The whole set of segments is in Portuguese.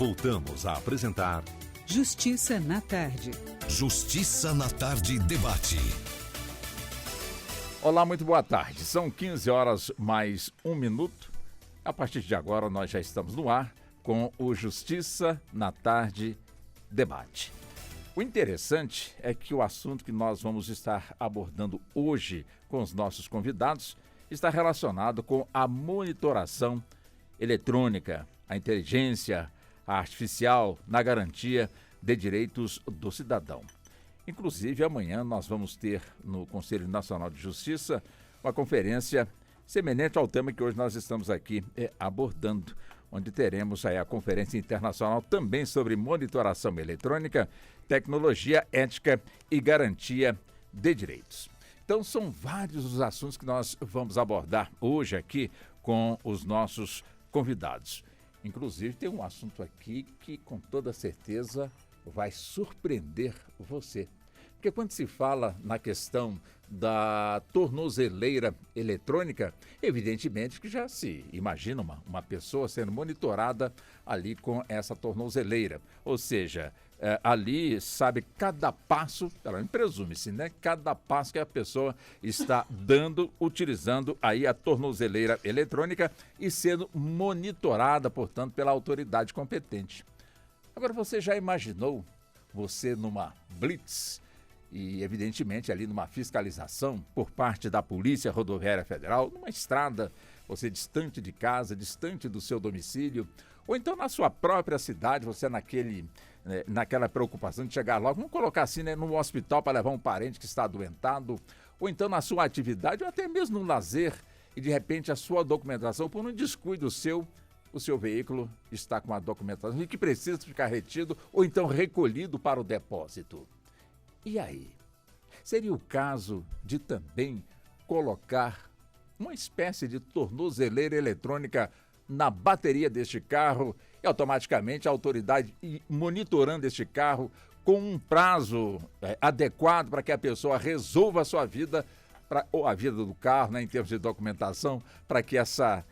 Voltamos a apresentar Justiça na Tarde. Justiça na Tarde Debate. Olá, muito boa tarde. São 15 horas mais 1 minuto. A partir de agora nós já estamos no ar com o Justiça na Tarde Debate. O interessante é que o assunto que nós vamos estar abordando hoje com os nossos convidados está relacionado com a monitoração eletrônica, a inteligência artificial na garantia de direitos do cidadão. Inclusive, amanhã nós vamos ter no Conselho Nacional de Justiça uma conferência semelhante ao tema que hoje nós estamos aqui abordando, onde teremos aí a Conferência Internacional também sobre monitoração eletrônica, tecnologia, ética e garantia de direitos. Então, são vários os assuntos que nós vamos abordar hoje aqui com os nossos convidados. Inclusive, tem um assunto aqui que, com toda certeza, vai surpreender você. Porque quando se fala na questão da tornozeleira eletrônica, evidentemente que já se imagina uma pessoa sendo monitorada ali com essa tornozeleira. Ou seja, ali sabe cada passo, presume-se, né? Cada passo que a pessoa está dando, utilizando aí a tornozeleira eletrônica e sendo monitorada, portanto, pela autoridade competente. Agora, você já imaginou você numa blitz e, evidentemente, ali numa fiscalização por parte da Polícia Rodoviária Federal, numa estrada, você distante de casa, distante do seu domicílio, ou então na sua própria cidade, você naquela preocupação de chegar logo, vamos colocar assim, né, no hospital para levar um parente que está adoentado, ou então na sua atividade, ou até mesmo no lazer, e de repente a sua documentação, por um descuido seu, o seu veículo está com a documentação e que precisa ficar retido ou então recolhido para o depósito. E aí? Seria o caso de também colocar uma espécie de tornozeleira eletrônica na bateria deste carro e automaticamente a autoridade ir monitorando este carro com um prazo adequado para que a pessoa resolva a sua vida ou a vida do carro, né, em termos de documentação, para que essa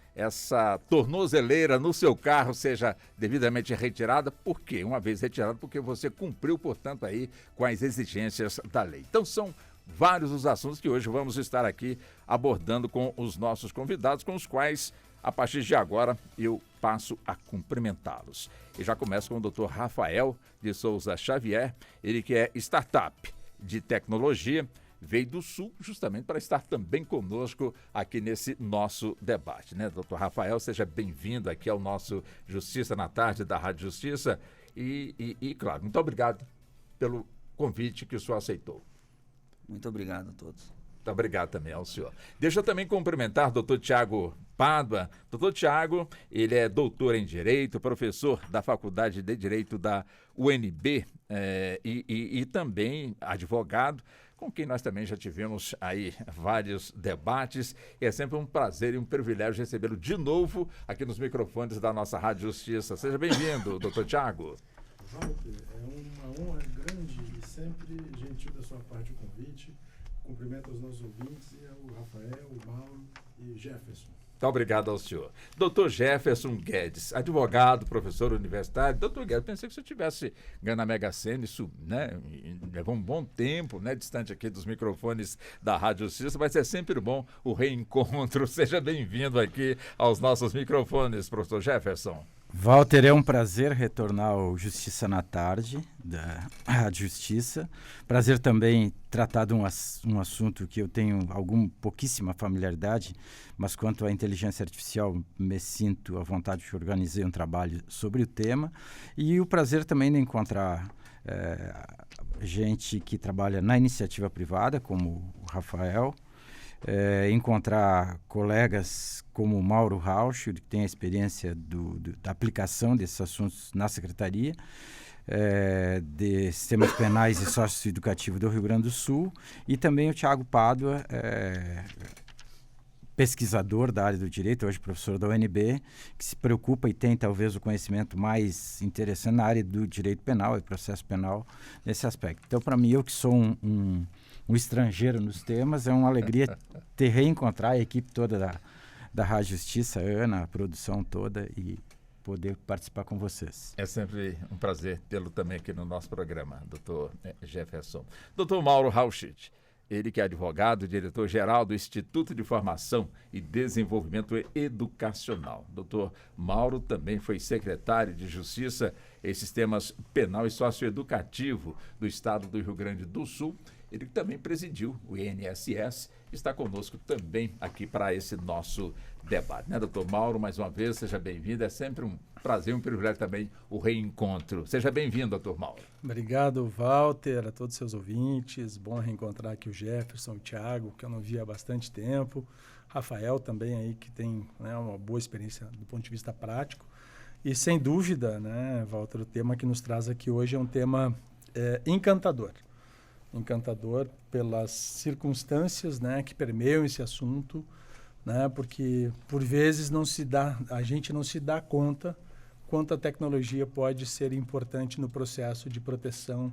tornozeleira no seu carro seja devidamente retirada. Por quê? Uma vez retirada, porque você cumpriu, portanto, aí com as exigências da lei. Então, são vários os assuntos que hoje vamos estar aqui abordando com os nossos convidados, com os quais, a partir de agora, eu passo a cumprimentá-los. E já começo com o Dr. Rafael de Souza Xavier, ele que é startup de tecnologia, veio do Sul justamente para estar também conosco aqui nesse nosso debate, né? Doutor Rafael, seja bem-vindo aqui ao nosso Justiça na Tarde da Rádio Justiça e claro, muito obrigado pelo convite que o senhor aceitou. Muito obrigado a todos. Muito obrigado também ao senhor. Deixa eu também cumprimentar o doutor Tiago Pádua. Doutor Tiago, ele é doutor em Direito, professor da Faculdade de Direito da UNB e também advogado, com quem nós também já tivemos aí vários debates. E é sempre um prazer e um privilégio recebê-lo de novo aqui nos microfones da nossa Rádio Justiça. Seja bem-vindo, doutor Tiago. Walter, é uma honra grande e sempre gentil da sua parte o convite. Cumprimento aos nossos ouvintes e ao Rafael, o Mauro e Jefferson. Muito obrigado ao senhor. Doutor Jefferson Guedes, advogado, professor universitário. Doutor Guedes, pensei que o senhor tivesse ganho na Mega Sena, isso, né, levou um bom tempo, né, distante aqui dos microfones da Rádio Justiça, mas é sempre bom o reencontro. Seja bem-vindo aqui aos nossos microfones, professor Jefferson. Walter, é um prazer retornar ao Justiça na Tarde, da Rádio Justiça. Prazer também tratar de um assunto que eu tenho pouquíssima familiaridade, mas quanto à inteligência artificial me sinto à vontade de organizar um trabalho sobre o tema. E o prazer também de encontrar gente que trabalha na iniciativa privada, como o Rafael, encontrar colegas como o Mauro Rauch, que tem a experiência da aplicação desses assuntos na Secretaria de Sistemas Penais e Socioeducativo do Rio Grande do Sul, e também o Tiago Pádua, pesquisador da área do direito, hoje professor da UNB, que se preocupa e tem talvez o conhecimento mais interessante na área do direito penal e processo penal nesse aspecto. Então, para mim, eu que sou um estrangeiro nos temas, é uma alegria reencontrar a equipe toda da Rádio Justiça, a Ana, a produção toda, e poder participar com vocês. É sempre um prazer tê-lo também aqui no nosso programa, doutor Jefferson. Doutor Mauro Rauschit, ele que é advogado e diretor-geral do Instituto de Formação e Desenvolvimento Educacional. Doutor Mauro também foi secretário de Justiça e Sistemas Penal e Socioeducativo do Estado do Rio Grande do Sul. Ele também presidiu o INSS, está conosco também aqui para esse nosso debate. Né, doutor Mauro, mais uma vez, seja bem-vindo. É sempre um prazer, um privilégio também o reencontro. Seja bem-vindo, doutor Mauro. Obrigado, Walter, a todos os seus ouvintes. Bom reencontrar aqui o Jefferson, o Thiago, que eu não via há bastante tempo. Rafael também aí, que tem, né, uma boa experiência do ponto de vista prático. E sem dúvida, né, Walter, o tema que nos traz aqui hoje é um tema encantador. Encantador pelas circunstâncias, né, que permeiam esse assunto, né, porque por vezes a gente não se dá conta quanto a tecnologia pode ser importante no processo de proteção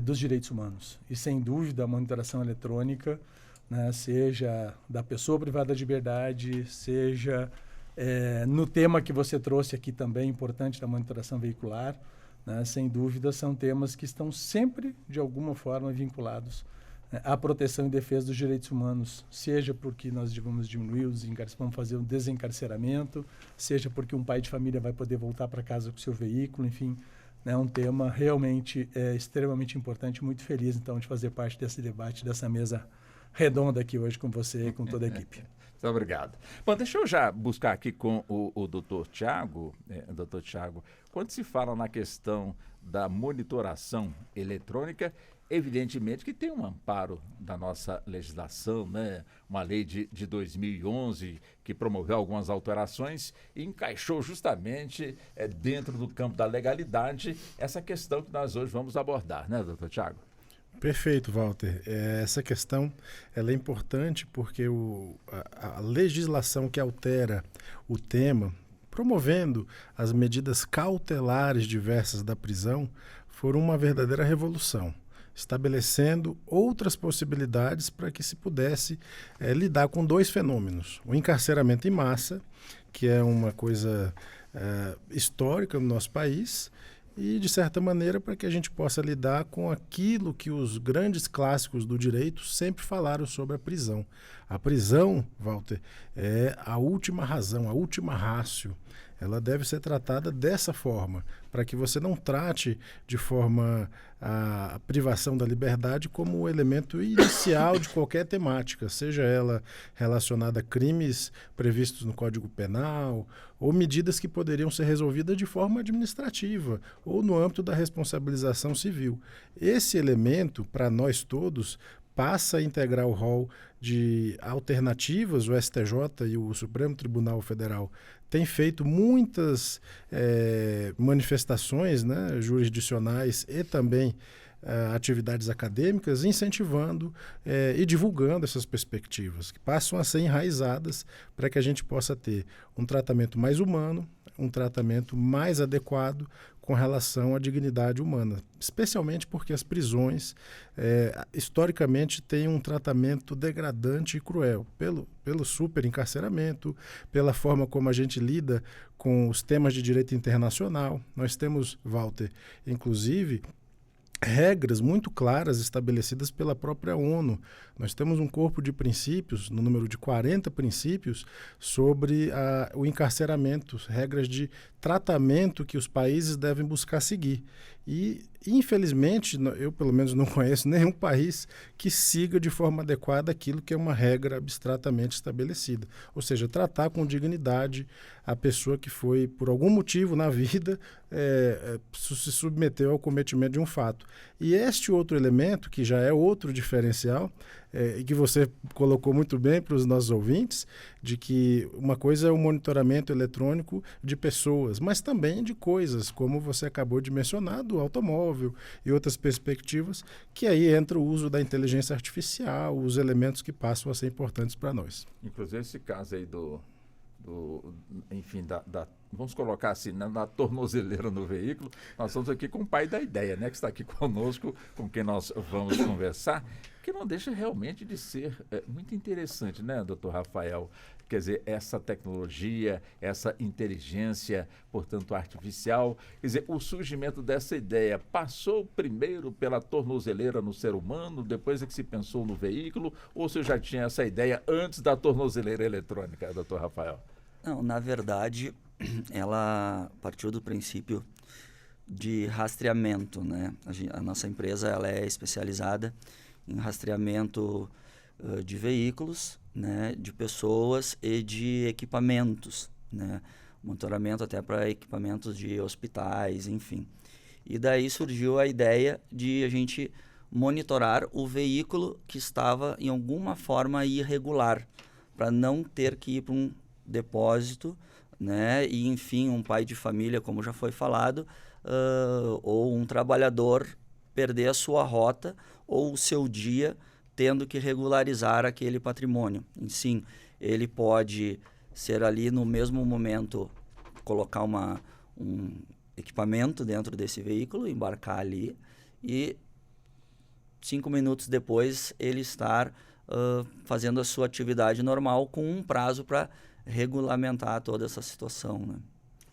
dos direitos humanos. E sem dúvida a monitoração eletrônica, né, seja da pessoa privada de liberdade, seja no tema que você trouxe aqui também, importante da monitoração veicular, né, sem dúvida são temas que estão sempre, de alguma forma, vinculados à proteção e defesa dos direitos humanos, seja porque nós vamos diminuir vamos fazer um desencarceramento, seja porque um pai de família vai poder voltar para casa com o seu veículo, enfim, né, um tema realmente extremamente importante. Muito feliz, então, de fazer parte desse debate, dessa mesa redonda aqui hoje com você e com toda a equipe. Muito obrigado. Bom, deixa eu já buscar aqui com o doutor Thiago. Doutor Thiago, quando se fala na questão da monitoração eletrônica, evidentemente que tem um amparo da nossa legislação, né? Uma lei de 2011 que promoveu algumas alterações e encaixou justamente dentro do campo da legalidade essa questão que nós hoje vamos abordar, né, doutor Thiago? Perfeito, Walter. Essa questão ela é importante porque a legislação que altera o tema, promovendo as medidas cautelares diversas da prisão, foram uma verdadeira revolução, estabelecendo outras possibilidades para que se pudesse lidar com dois fenômenos. O encarceramento em massa, que é uma coisa histórica no nosso país, e, de certa maneira, para que a gente possa lidar com aquilo que os grandes clássicos do direito sempre falaram sobre a prisão. A prisão, Walter, é a última razão, a última ratio. Ela deve ser tratada dessa forma, para que você não trate de forma a privação da liberdade como o elemento inicial de qualquer temática, seja ela relacionada a crimes previstos no Código Penal ou medidas que poderiam ser resolvidas de forma administrativa ou no âmbito da responsabilização civil. Esse elemento, para nós todos, passa a integrar o rol de alternativas. O STJ e o Supremo Tribunal Federal têm feito muitas manifestações, né, jurisdicionais e também atividades acadêmicas, incentivando e divulgando essas perspectivas, que passam a ser enraizadas para que a gente possa ter um tratamento mais humano, um tratamento mais adequado com relação à dignidade humana, especialmente porque as prisões, historicamente, têm um tratamento degradante e cruel, pelo superencarceramento, pela forma como a gente lida com os temas de direito internacional. Nós temos, Walter, inclusive, regras muito claras estabelecidas pela própria ONU. Nós temos um corpo de princípios, no número de 40 princípios, sobre o encarceramento, regras de tratamento que os países devem buscar seguir. E, infelizmente, eu pelo menos não conheço nenhum país que siga de forma adequada aquilo que é uma regra abstratamente estabelecida. Ou seja, tratar com dignidade a pessoa que foi, por algum motivo na vida, se submeteu ao cometimento de um fato. E este outro elemento, que já é outro diferencial, e que você colocou muito bem para os nossos ouvintes, de que uma coisa é o monitoramento eletrônico de pessoas, mas também de coisas, como você acabou de mencionar, do automóvel e outras perspectivas, que aí entra o uso da inteligência artificial, os elementos que passam a ser importantes para nós. Inclusive esse caso aí enfim, vamos colocar assim, na tornozeleira no veículo. Nós estamos aqui com o pai da ideia, né, que está aqui conosco, com quem nós vamos conversar, que não deixa realmente de ser muito interessante, né, doutor Rafael? quer dizer, essa tecnologia, essa inteligência, portanto, artificial. Quer dizer, o surgimento dessa ideia passou primeiro pela tornozeleira no ser humano, depois é que se pensou no veículo, ou você já tinha essa ideia antes da tornozeleira eletrônica, doutor Rafael? Não, na verdade, ela partiu do princípio de rastreamento, né? A nossa empresa ela é especializada em rastreamento de veículos, né? De pessoas e de equipamentos, né? Monitoramento até para equipamentos de hospitais, enfim. E daí surgiu a ideia de a gente monitorar o veículo que estava em alguma forma irregular, para não ter que ir para um depósito, né? E enfim, um pai de família, como já foi falado, ou um trabalhador perder a sua rota ou o seu dia tendo que regularizar aquele patrimônio. E sim, ele pode ser ali no mesmo momento, colocar um equipamento dentro desse veículo, embarcar ali e 5 minutos depois ele estar fazendo a sua atividade normal com um prazo para regulamentar toda essa situação, né?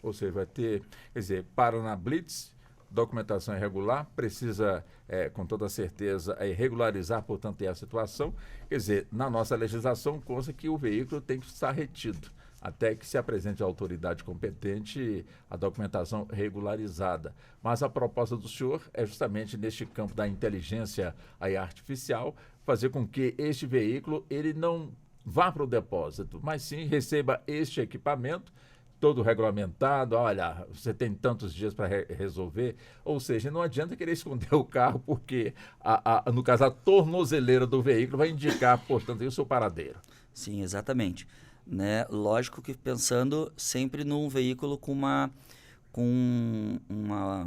Ou seja, vai ter, quer dizer, para na Blitz, documentação irregular, precisa, com toda certeza, regularizar, portanto, a situação. Quer dizer, na nossa legislação consta que o veículo tem que estar retido, até que se apresente à autoridade competente a documentação regularizada. Mas a proposta do senhor é justamente neste campo da inteligência artificial, fazer com que este veículo ele não vá para o depósito, mas sim receba este equipamento, todo regulamentado, olha, você tem tantos dias para resolver, ou seja, não adianta querer esconder o carro, porque, no caso, a tornozeleira do veículo vai indicar, portanto, o seu paradeiro. Sim, exatamente. Né? Lógico que pensando sempre num veículo com uma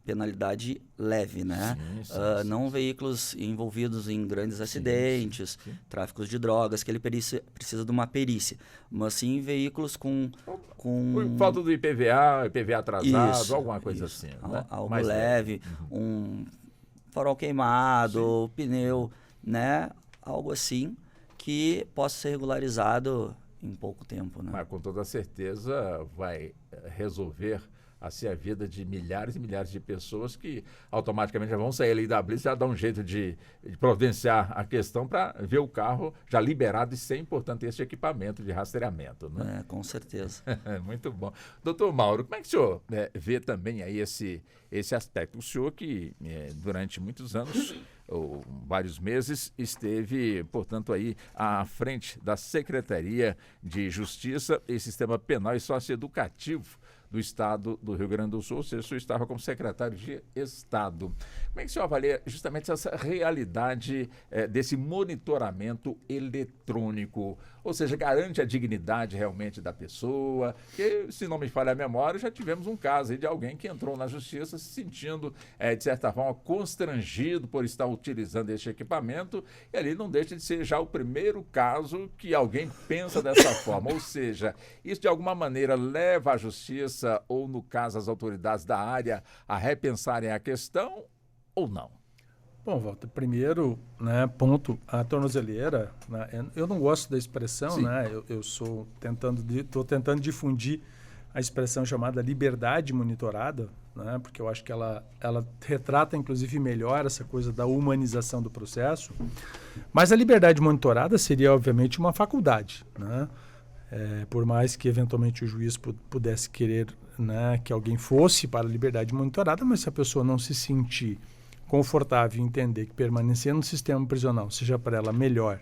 penalidade leve, né? Sim, não veículos envolvidos em grandes acidentes, sim. Tráficos de drogas, que ele precisa de uma perícia, mas sim veículos com falta do IPVA atrasado, isso, alguma coisa assim. Né? Algo mais leve, um farol queimado, pneu, né? Algo assim que possa ser regularizado em pouco tempo, né? Mas com toda certeza vai resolver assim a vida de milhares e milhares de pessoas que automaticamente já vão sair ali da Blitz, já dá um jeito de providenciar a questão para ver o carro já liberado e sem, portanto, esse equipamento de rastreamento. Né? Com certeza. Muito bom. Doutor Mauro, como é que o senhor vê também aí esse aspecto? O senhor que durante muitos anos, ou vários meses, esteve, portanto, aí à frente da Secretaria de Justiça e Sistema Penal e Socioeducativo do Estado do Rio Grande do Sul, ou seja, o senhor estava como secretário de Estado. Como é que o senhor avalia justamente essa realidade desse monitoramento eletrônico? Ou seja, garante a dignidade realmente da pessoa? Que, se não me falha a memória, já tivemos um caso aí de alguém que entrou na justiça se sentindo, de certa forma, constrangido por estar utilizando este equipamento, e ali não deixa de ser já o primeiro caso que alguém pensa dessa forma. Ou seja, isso de alguma maneira leva a justiça ou, no caso, as autoridades da área a repensarem a questão ou não? Bom, Walter, primeiro, né, ponto, a tornozeleira, né, eu não gosto da expressão, né, estou tentando difundir a expressão chamada liberdade monitorada, né, porque eu acho que ela retrata, inclusive, melhor essa coisa da humanização do processo, mas a liberdade monitorada seria, obviamente, uma faculdade, né? Por mais que eventualmente o juiz pudesse querer, né, que alguém fosse para a liberdade monitorada, mas se a pessoa não se sentir confortável em entender que permanecer no sistema prisional seja para ela melhor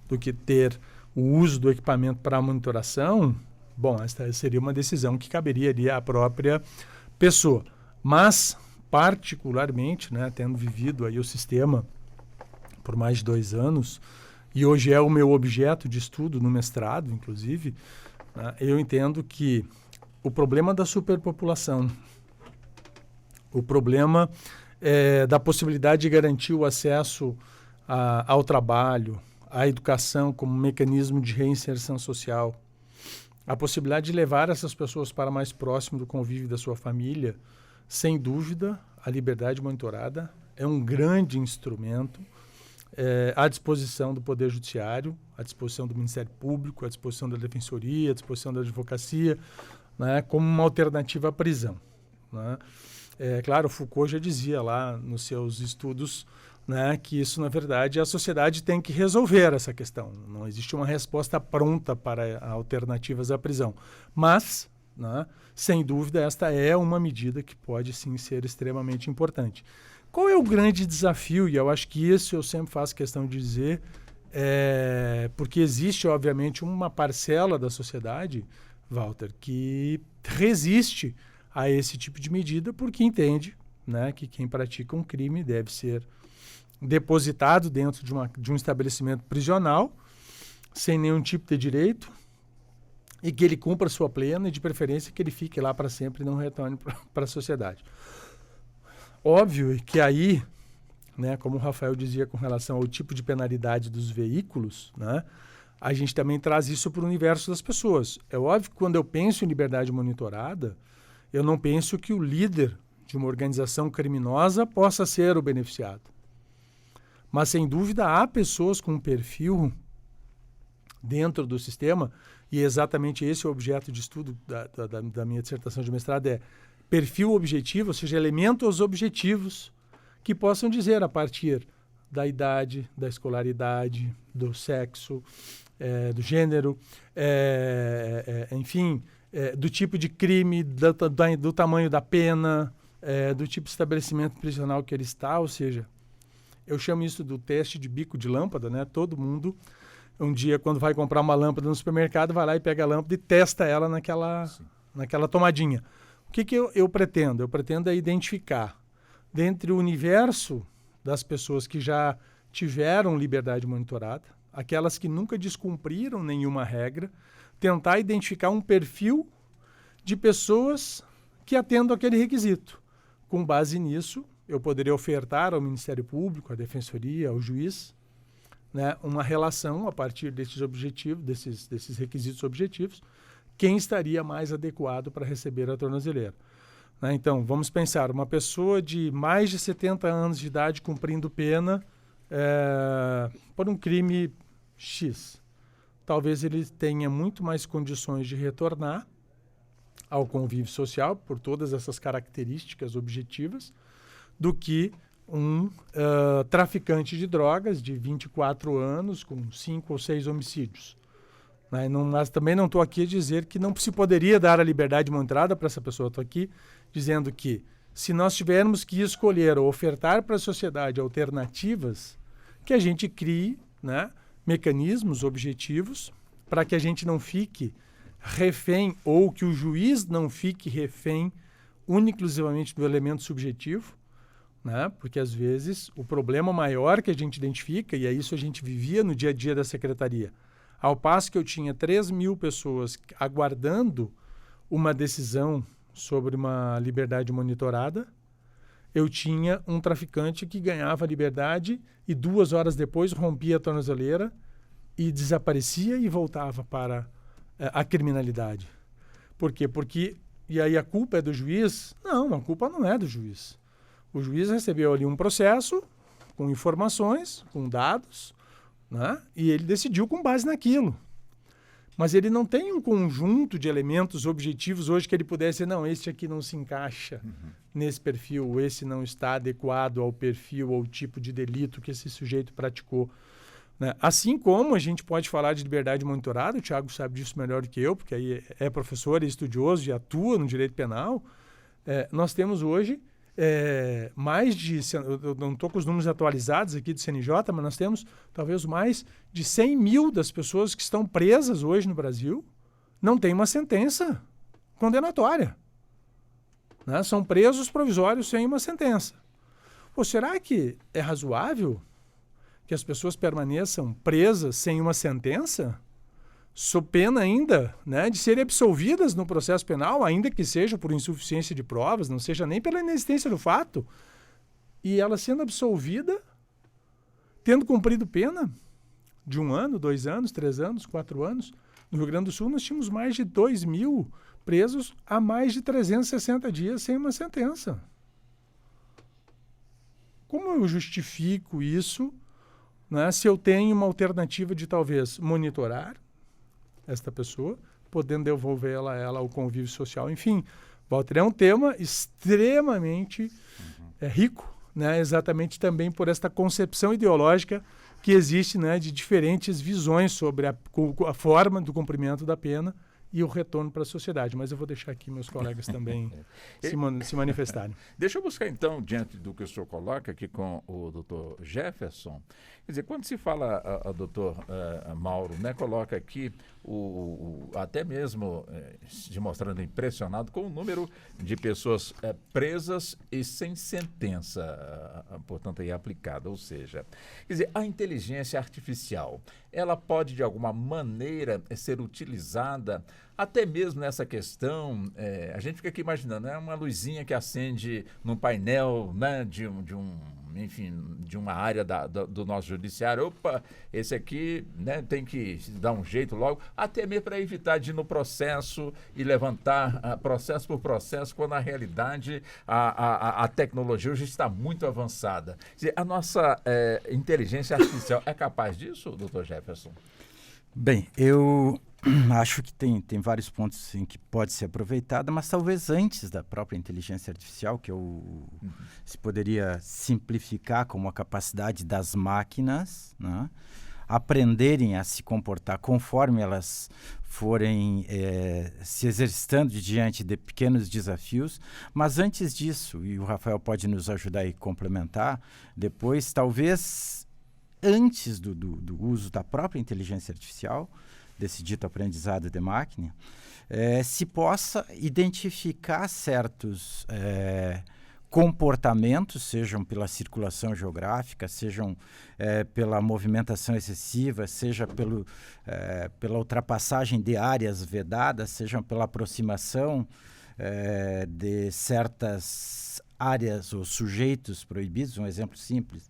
do que ter o uso do equipamento para a monitoração, bom, esta seria uma decisão que caberia ali à própria pessoa. Mas, particularmente, né, tendo vivido aí o sistema por mais de 2 anos, e hoje é o meu objeto de estudo no mestrado, inclusive, né, eu entendo que o problema da superpopulação, o problema da possibilidade de garantir o acesso ao trabalho, à educação como mecanismo de reinserção social, a possibilidade de levar essas pessoas para mais próximo do convívio da sua família, sem dúvida, a liberdade monitorada é um grande instrumento à disposição do Poder Judiciário, à disposição do Ministério Público, à disposição da Defensoria, à disposição da Advocacia, né, como uma alternativa à prisão. Né? Claro, Foucault já dizia lá nos seus estudos, né, que isso, na verdade, a sociedade tem que resolver essa questão. Não existe uma resposta pronta para alternativas à prisão. Mas, né, sem dúvida, esta é uma medida que pode, sim, ser extremamente importante. Qual é o grande desafio? E eu acho que isso eu sempre faço questão de dizer, porque existe, obviamente, uma parcela da sociedade, Walter, que resiste a esse tipo de medida porque entende, né, que quem pratica um crime deve ser depositado dentro de um estabelecimento prisional, sem nenhum tipo de direito, e que ele cumpra a sua plena e, de preferência, que ele fique lá para sempre e não retorne para a sociedade. Óbvio que aí, né, como o Rafael dizia com relação ao tipo de penalidade dos veículos, né, a gente também traz isso para o universo das pessoas. É óbvio que quando eu penso em liberdade monitorada, eu não penso que o líder de uma organização criminosa possa ser o beneficiado. Mas, sem dúvida, há pessoas com um perfil dentro do sistema, e exatamente esse é o objeto de estudo da minha dissertação de mestrado, perfil objetivo, ou seja, elementos objetivos que possam dizer a partir da idade, da escolaridade, do sexo, do gênero, enfim, do tipo de crime, do tamanho da pena, do tipo de estabelecimento prisional que ele está, ou seja, eu chamo isso do teste de bico de lâmpada, né? Todo mundo, um dia, quando vai comprar uma lâmpada no supermercado, vai lá e pega a lâmpada e testa ela naquela tomadinha. O que eu pretendo? Eu pretendo identificar, dentre o universo das pessoas que já tiveram liberdade monitorada, aquelas que nunca descumpriram nenhuma regra, tentar identificar um perfil de pessoas que atendam aquele requisito. Com base nisso, eu poderia ofertar ao Ministério Público, à Defensoria, ao juiz, né, uma relação a partir desses objetivos, desses requisitos objetivos, quem estaria mais adequado para receber a tornozeleira. Né? Então, vamos pensar, uma pessoa de mais de 70 anos de idade cumprindo pena por um crime X. Talvez ele tenha muito mais condições de retornar ao convívio social, por todas essas características objetivas, do que um traficante de drogas de 24 anos com 5 ou 6 homicídios. Né? Mas também não estou aqui a dizer que não se poderia dar a liberdade monitorada para essa pessoa. Estou aqui dizendo que, se nós tivermos que escolher ou ofertar para a sociedade alternativas, que a gente crie, né, mecanismos objetivos para que a gente não fique refém, ou que o juiz não fique refém única e exclusivamente do elemento subjetivo, né? Porque, às vezes, o problema maior que a gente identifica, e é isso a gente vivia no dia a dia da secretaria, ao passo que eu tinha 3.000 pessoas aguardando uma decisão sobre uma liberdade monitorada, eu tinha um traficante que ganhava liberdade e 2 horas depois rompia a tornozeleira e desaparecia e voltava para a criminalidade. Por quê? Porque, e aí a culpa é do juiz? Não, a culpa não é do juiz. O juiz recebeu ali um processo com informações, com dados, né? E ele decidiu com base naquilo. Mas ele não tem um conjunto de elementos objetivos hoje que ele pudesse dizer, não, esse aqui não se encaixa nesse perfil, esse não está adequado ao perfil ou tipo de delito que esse sujeito praticou. Né? Assim como a gente pode falar de liberdade monitorada, o Thiago sabe disso melhor do que eu, porque aí é professor, é estudioso e atua no direito penal, nós temos hoje mais de, eu não estou com os números atualizados aqui do CNJ, mas nós temos talvez mais de 100.000 das pessoas que estão presas hoje no Brasil não têm uma sentença condenatória. Né? São presos provisórios sem uma sentença. Ou será que é razoável que as pessoas permaneçam presas sem uma sentença, sob pena ainda, né, de serem absolvidas no processo penal, ainda que seja por insuficiência de provas, não seja nem pela inexistência do fato, e ela sendo absolvida, tendo cumprido pena de 1 ano, 2 anos, 3 anos, 4 anos? No Rio Grande do Sul nós tínhamos mais de 2.000 presos há mais de 360 dias sem uma sentença. Como eu justifico isso né, se eu tenho uma alternativa de talvez monitorar esta pessoa, podendo devolver ela ao convívio social. Enfim, Walter, é um tema extremamente rico, né, exatamente também por esta concepção ideológica que existe, né, de diferentes visões sobre a forma do cumprimento da pena e o retorno para a sociedade. Mas eu vou deixar aqui meus colegas também se manifestarem. Deixa eu buscar, então, diante do que o senhor coloca aqui com o doutor Jefferson. Quer dizer, quando se fala, doutor Mauro, né, coloca aqui até mesmo se mostrando impressionado com o número de pessoas presas e sem sentença, portanto, aí aplicada. Ou seja, quer dizer, a inteligência artificial, ela pode, de alguma maneira, ser utilizada até mesmo nessa questão, a gente fica aqui imaginando, uma luzinha que acende num painel, né, de uma área do nosso judiciário. Opa, esse aqui, né, tem que dar um jeito logo, até mesmo para evitar de ir no processo e levantar processo por processo, quando na realidade a tecnologia hoje está muito avançada. Quer dizer, a nossa inteligência artificial é capaz disso, doutor Jefferson? Bem, eu acho que tem vários pontos em que pode ser aproveitada, mas talvez antes da própria inteligência artificial, que se poderia simplificar como a capacidade das máquinas, né, aprenderem a se comportar conforme elas forem se exercitando diante de pequenos desafios. Mas antes disso, e o Rafael pode nos ajudar e complementar depois, talvez antes do uso da própria inteligência artificial, desse dito aprendizado de máquina, se possa identificar certos comportamentos, sejam pela circulação geográfica, sejam pela movimentação excessiva, seja pela ultrapassagem de áreas vedadas, sejam pela aproximação de certas áreas ou sujeitos proibidos. Um exemplo simples,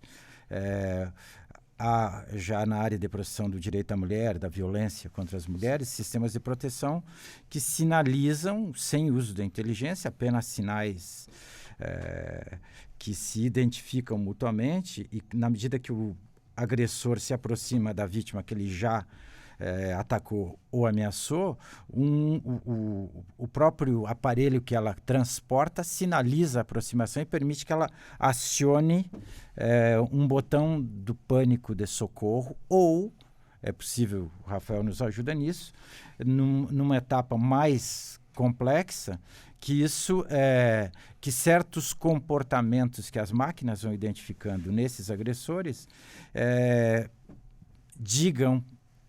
há já na área de proteção do direito à mulher, da violência contra as mulheres, sistemas de proteção que sinalizam, sem uso da inteligência, apenas sinais que se identificam mutuamente, e na medida que o agressor se aproxima da vítima que ele já atacou ou ameaçou, o próprio aparelho que ela transporta sinaliza a aproximação e permite que ela acione um botão do pânico de socorro, ou, é possível, o Rafael nos ajuda nisso, numa etapa mais complexa, que certos comportamentos que as máquinas vão identificando nesses agressores digam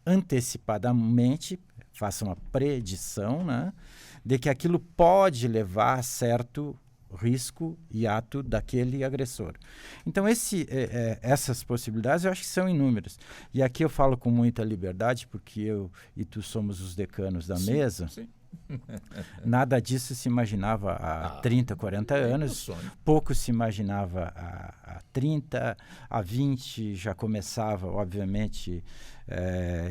antecipadamente, façam uma predição, né, de que aquilo pode levar a certo risco e ato daquele agressor. Então, essas possibilidades eu acho que são inúmeras. E aqui eu falo com muita liberdade, porque eu e tu somos os decanos da mesa. Sim. Nada disso se imaginava há 30, 40 anos. Pouco se imaginava há 30, há 20 já começava, obviamente,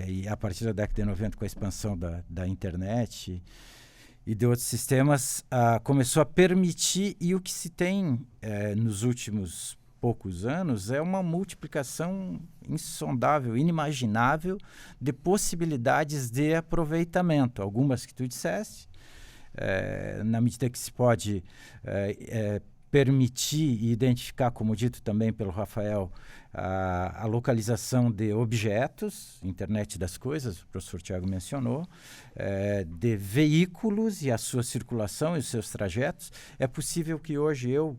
e a partir da década de 90, com a expansão da internet e de outros sistemas, começou a permitir, e o que se tem nos últimos poucos anos é uma multiplicação insondável, inimaginável de possibilidades de aproveitamento. Algumas que tu disseste, na medida que se pode permitir e identificar, como dito também pelo Rafael, a localização de objetos, internet das coisas, o professor Tiago mencionou, de veículos e a sua circulação e os seus trajetos. É possível que hoje eu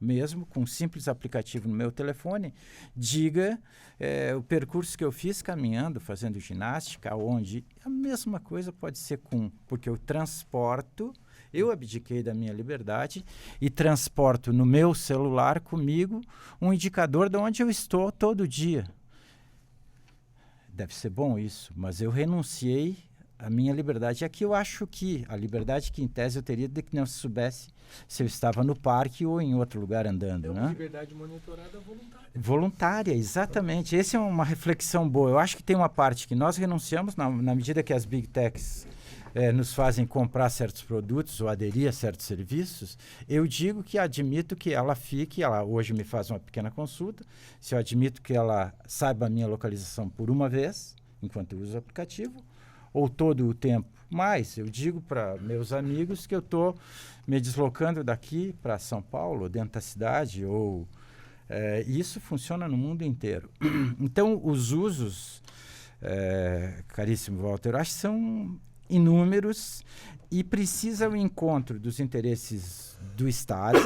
mesmo, com um simples aplicativo no meu telefone, diga o percurso que eu fiz caminhando, fazendo ginástica, onde a mesma coisa pode ser porque eu transporto, eu abdiquei da minha liberdade e transporto no meu celular comigo um indicador de onde eu estou todo dia. Deve ser bom isso, mas eu renunciei à minha liberdade. E aqui eu acho que a liberdade que, em tese, eu teria de que não se soubesse se eu estava no parque ou em outro lugar andando. Uma liberdade monitorada voluntária. Voluntária, exatamente. Essa é uma reflexão boa. Eu acho que tem uma parte que nós renunciamos na medida que as big techs nos fazem comprar certos produtos ou aderir a certos serviços, eu digo que admito que ela hoje me faz uma pequena consulta, se eu admito que ela saiba a minha localização por uma vez, enquanto eu uso o aplicativo, ou todo o tempo. Mas eu digo para meus amigos que eu estou me deslocando daqui para São Paulo, dentro da cidade, isso funciona no mundo inteiro. Então, os usos, caríssimo Walter, eu acho que são inúmeros e precisa o encontro dos interesses do Estado,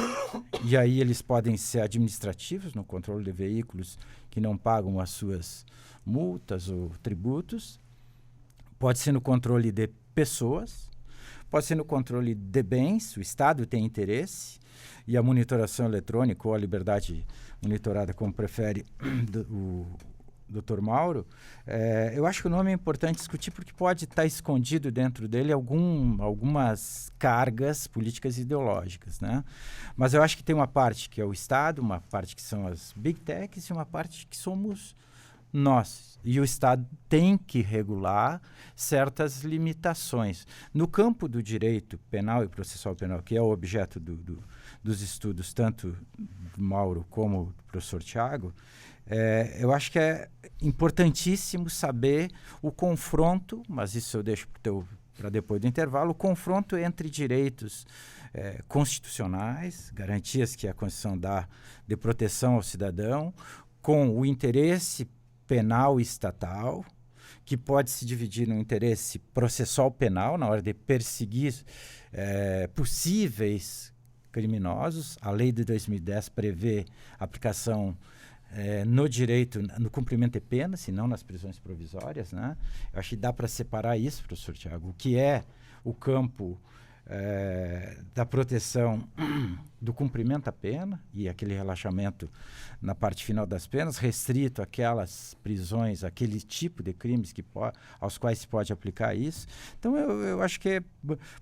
e aí eles podem ser administrativos, no controle de veículos que não pagam as suas multas ou tributos, pode ser no controle de pessoas, pode ser no controle de bens, o Estado tem interesse, e a monitoração eletrônica ou a liberdade monitorada, como prefere o Dr. Mauro, eu acho que o nome é importante discutir porque pode estar escondido dentro dele algumas cargas políticas e ideológicas, né? Mas eu acho que tem uma parte que é o Estado, uma parte que são as Big Techs e uma parte que somos nós. E o Estado tem que regular certas limitações. No campo do direito penal e processual penal, que é o objeto dos estudos, tanto do Mauro como do professor Tiago, eu acho que é importantíssimo saber o confronto, mas isso eu deixo para depois do intervalo, o confronto entre direitos constitucionais, garantias que a Constituição dá de proteção ao cidadão, com o interesse penal estatal, que pode se dividir no interesse processual penal, na hora de perseguir possíveis criminosos. A lei de 2010 prevê aplicação no direito, no cumprimento de pena, se não nas prisões provisórias, né? Eu acho que dá para separar isso, professor Tiago, o que é o campo da proteção do cumprimento da pena e aquele relaxamento na parte final das penas, restrito àquelas prisões, aquele tipo de crimes aos quais se pode aplicar isso. Então, eu acho que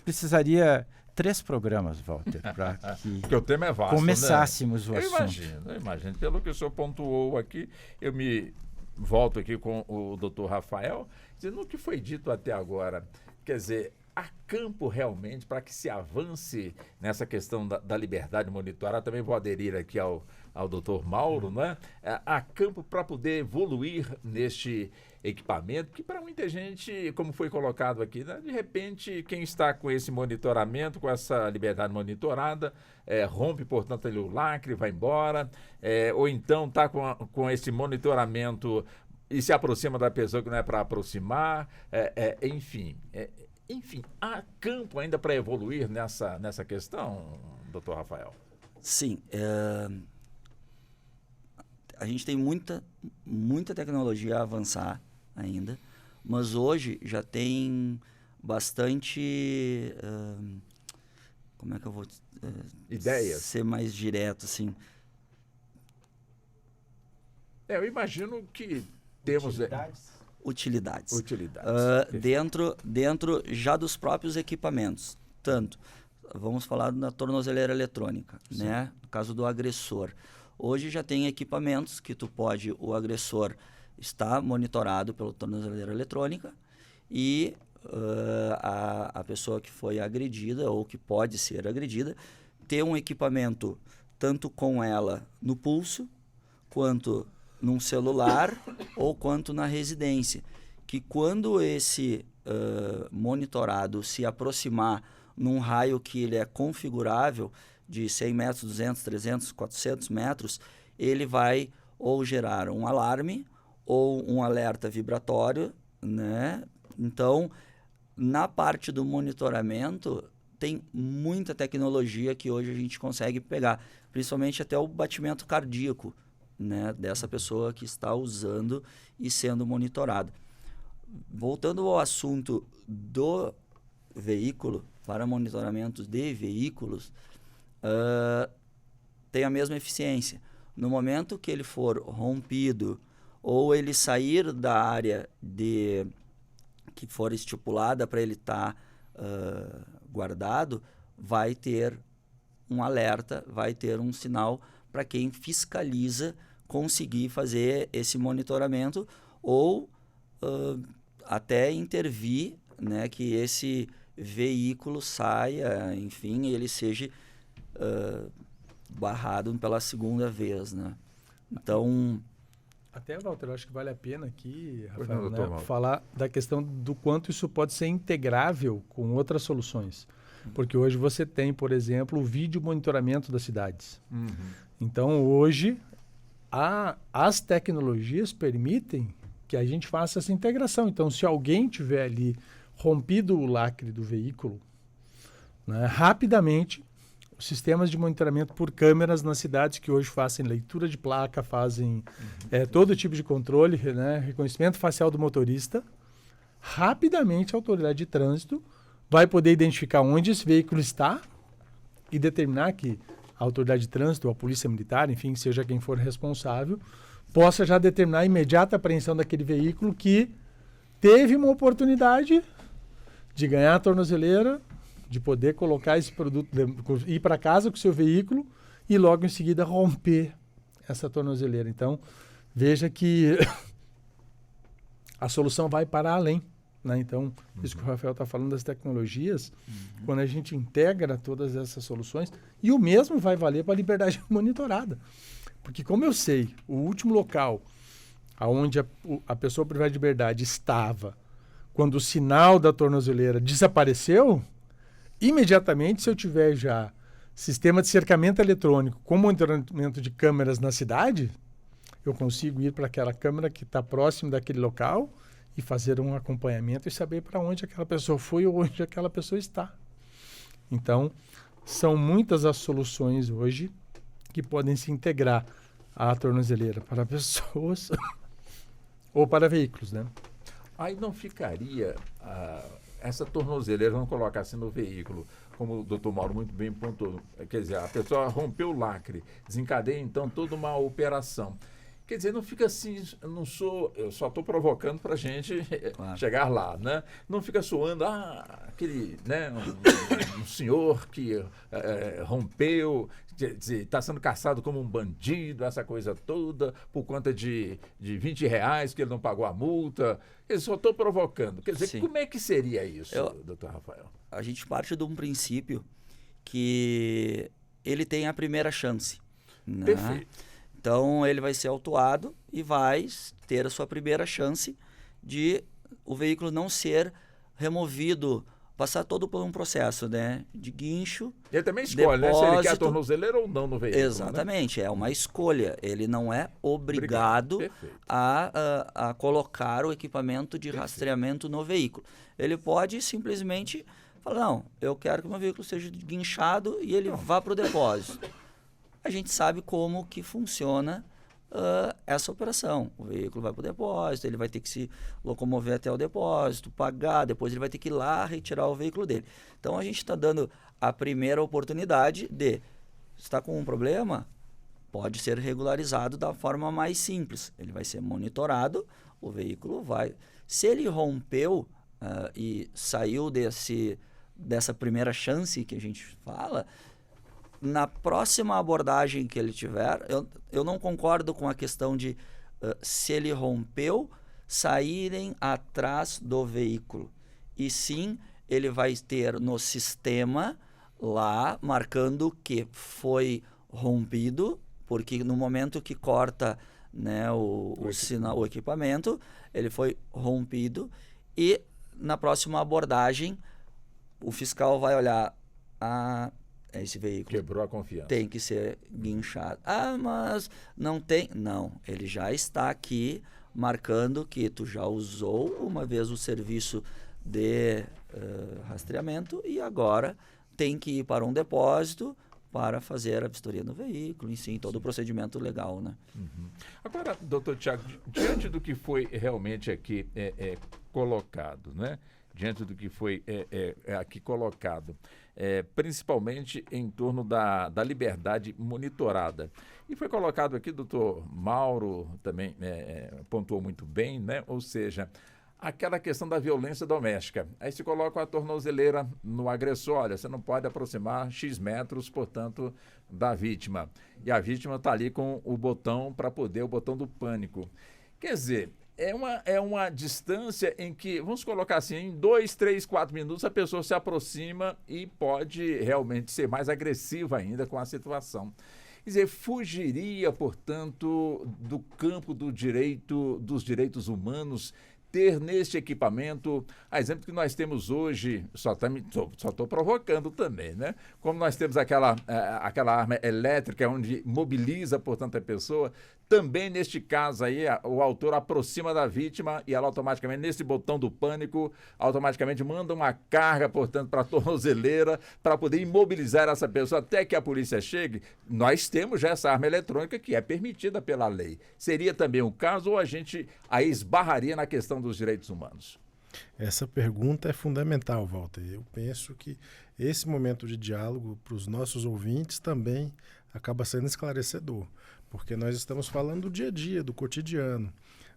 precisaria 3 programas, Walter, para que porque o tema é vasto, começássemos, né, o assunto. Eu imagino. Pelo que o senhor pontuou aqui, eu me volto aqui com o doutor Rafael, dizendo o que foi dito até agora. Quer dizer, há campo realmente para que se avance nessa questão da liberdade monitorada. Também vou aderir aqui ao doutor Mauro, né? Há campo para poder evoluir neste equipamento, que para muita gente, como foi colocado aqui, né? De repente, quem está com esse monitoramento, com essa liberdade monitorada, rompe, portanto, ali o lacre, vai embora, ou então está com esse monitoramento e se aproxima da pessoa que não é para aproximar, enfim... Enfim, há campo ainda para evoluir nessa questão, doutor Rafael? Sim. A gente tem muita tecnologia a avançar ainda, mas hoje já tem bastante... como é que eu vou ideias? Ser mais direto, assim. Eu imagino que temos... Utilidades. Dentro já dos próprios equipamentos. Tanto, vamos falar da tornozeleira eletrônica, né? No caso do agressor. Hoje já tem equipamentos que o agressor está monitorado pela tornozeleira eletrônica e a pessoa que foi agredida ou que pode ser agredida ter um equipamento tanto com ela no pulso quanto num celular ou quanto na residência, que quando esse monitorado se aproximar num raio que ele é configurável de 100 metros, 200, 300, 400 metros, ele vai ou gerar um alarme ou um alerta vibratório, né? Então, na parte do monitoramento, tem muita tecnologia que hoje a gente consegue pegar, principalmente até o batimento cardíaco, né, dessa pessoa que está usando e sendo monitorado. Voltando ao assunto do veículo, para monitoramento de veículos, tem a mesma eficiência. No momento que ele for rompido ou ele sair da área que for estipulada para ele estar guardado, vai ter um alerta, vai ter um sinal para quem fiscaliza conseguir fazer esse monitoramento ou até intervir, né, que esse veículo saia, enfim, ele seja barrado pela segunda vez, né? Então... Até, Walter, eu acho que vale a pena aqui, Pois Rafael, não, né, doutor Mauro. falar da questão do quanto isso pode ser integrável com outras soluções. Porque hoje você tem, por exemplo, o vídeo monitoramento das cidades. Então, hoje, as tecnologias permitem que a gente faça essa integração. Então, se alguém tiver ali rompido o lacre do veículo, né, rapidamente, os sistemas de monitoramento por câmeras nas cidades que hoje fazem leitura de placa, fazem todo tipo de controle, né, reconhecimento facial do motorista, rapidamente a autoridade de trânsito vai poder identificar onde esse veículo está e determinar que a autoridade de trânsito, ou a polícia militar, enfim, seja quem for responsável, possa já determinar a imediata apreensão daquele veículo que teve uma oportunidade de ganhar a tornozeleira, de poder colocar esse produto, ir para casa com o seu veículo e logo em seguida romper essa tornozeleira. Então, veja que a solução vai para além, né? Então, isso que o Rafael está falando das tecnologias, quando a gente integra todas essas soluções, e o mesmo vai valer para a liberdade monitorada. Porque como eu sei, o último local onde a pessoa privada de liberdade estava quando o sinal da tornozeleira desapareceu, imediatamente, se eu tiver já sistema de cercamento eletrônico com monitoramento de câmeras na cidade, eu consigo ir para aquela câmera que está próximo daquele local e fazer um acompanhamento e saber para onde aquela pessoa foi ou onde aquela pessoa está. Então, são muitas as soluções hoje que podem se integrar à tornozeleira para pessoas ou para veículos, né? Aí não ficaria essa tornozeleira, vamos colocar assim no veículo, como o doutor Mauro muito bem pontuou. Quer dizer, a pessoa rompeu o lacre, desencadeia então toda uma operação. Quer dizer, não fica assim, eu só estou provocando para a gente chegar lá, né? Não fica soando, aquele, né, um senhor que rompeu, está sendo caçado como um bandido, essa coisa toda, por conta de R$20 que ele não pagou a multa. Eu só estou provocando. Quer dizer, Sim. Como é que seria isso, doutor Rafael? A gente parte de um princípio que ele tem a primeira chance, né? Perfeito. Então, ele vai ser autuado e vai ter a sua primeira chance de o veículo não ser removido, passar todo por um processo, né, de guincho. Ele também escolhe, né, se ele quer a depósito. tornozeleira ou não no veículo. Exatamente, né? É uma escolha. Ele não é obrigado Perfeito. a colocar o equipamento de rastreamento no veículo. Ele pode simplesmente falar, não, eu quero que o meu veículo seja guinchado e ele vá para o depósito. A gente sabe como que funciona essa operação. O veículo vai para o depósito, ele vai ter que se locomover até o depósito, pagar, depois ele vai ter que ir lá retirar o veículo dele. Então, a gente está dando a primeira oportunidade de, está com um problema, pode ser regularizado da forma mais simples. Ele vai ser monitorado, o veículo vai... Se ele rompeu e saiu dessa primeira chance que a gente fala... Na próxima abordagem que ele tiver, eu não concordo com a questão de se ele rompeu, saírem atrás do veículo. E sim, ele vai ter no sistema lá, marcando que foi rompido, porque no momento que corta, né, o sinal, o equipamento, ele foi rompido. E na próxima abordagem, o fiscal vai olhar esse veículo Quebrou a confiança. tem que ser guinchado. Mas não tem. Não, ele já está aqui marcando que tu já usou uma vez o serviço de rastreamento e agora tem que ir para um depósito para fazer a vistoria no veículo, enfim, todo o procedimento legal, né? Agora, doutor Tiago, diante do que foi realmente aqui colocado, né? Diante do que foi aqui colocado, principalmente em torno da liberdade monitorada. E foi colocado aqui, doutor Mauro também pontuou muito bem, né? Ou seja, aquela questão da violência doméstica. Aí se coloca a tornozeleira no agressor, olha, você não pode aproximar X metros, portanto, da vítima. E a vítima está ali com o botão para poder, o botão do pânico. Quer dizer, é uma distância em que, vamos colocar assim, em 2, 3, 4 minutos a pessoa se aproxima e pode realmente ser mais agressiva ainda com a situação. Quer dizer, fugiria, portanto, do campo dos direitos humanos ter neste equipamento, a exemplo que nós temos hoje, só estou provocando também, né? Como nós temos aquela arma elétrica onde mobiliza, portanto, a pessoa, também neste caso aí, o autor aproxima da vítima e ela automaticamente, nesse botão do pânico, automaticamente manda uma carga, portanto, para a tornozeleira, para poder imobilizar essa pessoa até que a polícia chegue. Nós temos já essa arma eletrônica que é permitida pela lei. Seria também o caso ou a gente aí esbarraria na questão dos direitos humanos? Essa pergunta é fundamental, Walter. Eu penso que esse momento de diálogo para os nossos ouvintes também acaba sendo esclarecedor, porque nós estamos falando do dia a dia, do cotidiano.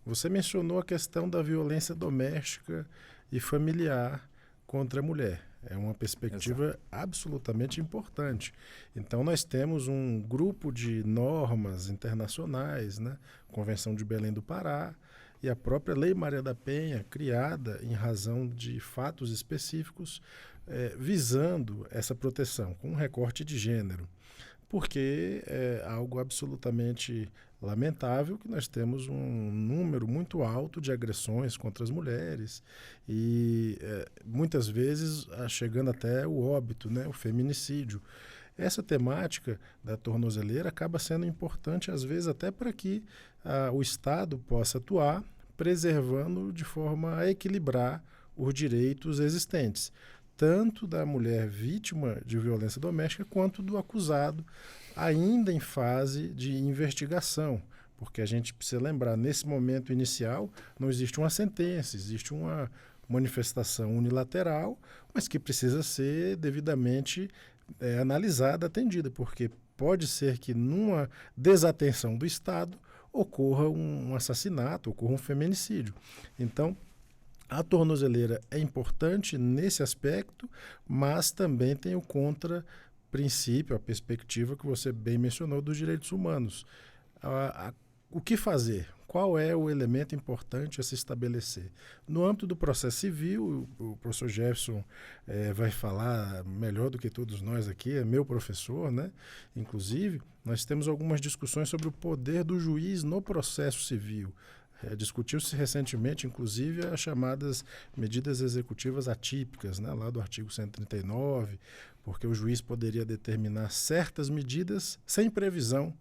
Você mencionou a questão da violência doméstica e familiar contra a mulher. É uma perspectiva absolutamente importante. Então, nós temos um grupo de normas internacionais, né? Convenção de Belém do Pará e a própria Lei Maria da Penha, criada em razão de fatos específicos, visando essa proteção, com um recorte de gênero. Porque é algo absolutamente lamentável que nós temos um número muito alto de agressões contra as mulheres e muitas vezes chegando até o óbito, né, o feminicídio. Essa temática da tornozeleira acaba sendo importante, às vezes, até para que o Estado possa atuar preservando de forma a equilibrar os direitos existentes, tanto da mulher vítima de violência doméstica quanto do acusado, ainda em fase de investigação. Porque a gente precisa lembrar, nesse momento inicial, não existe uma sentença, existe uma manifestação unilateral, mas que precisa ser devidamente analisada, atendida, porque pode ser que numa desatenção do Estado ocorra um assassinato, ocorra um feminicídio. Então, a tornozeleira é importante nesse aspecto, mas também tem o contraprincípio, a perspectiva que você bem mencionou dos direitos humanos. O que fazer? Qual é o elemento importante a se estabelecer? No âmbito do processo civil, o professor Jefferson vai falar melhor do que todos nós aqui, é meu professor, né? Inclusive, nós temos algumas discussões sobre o poder do juiz no processo civil. Discutiu-se recentemente, inclusive, as chamadas medidas executivas atípicas, né, lá do artigo 139, porque o juiz poderia determinar certas medidas sem previsão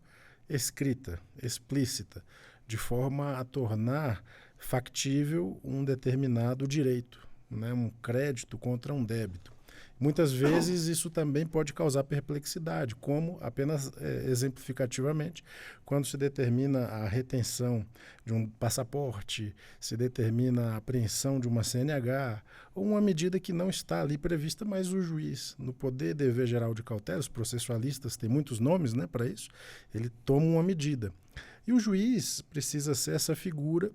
escrita, explícita, de forma a tornar factível um determinado direito, né, um crédito contra um débito. Muitas vezes isso também pode causar perplexidade, como, apenas exemplificativamente, quando se determina a retenção de um passaporte, se determina a apreensão de uma CNH, ou uma medida que não está ali prevista, mas o juiz, no poder dever geral de cautela, os processualistas têm muitos nomes, né, para isso, ele toma uma medida. E o juiz precisa ser essa figura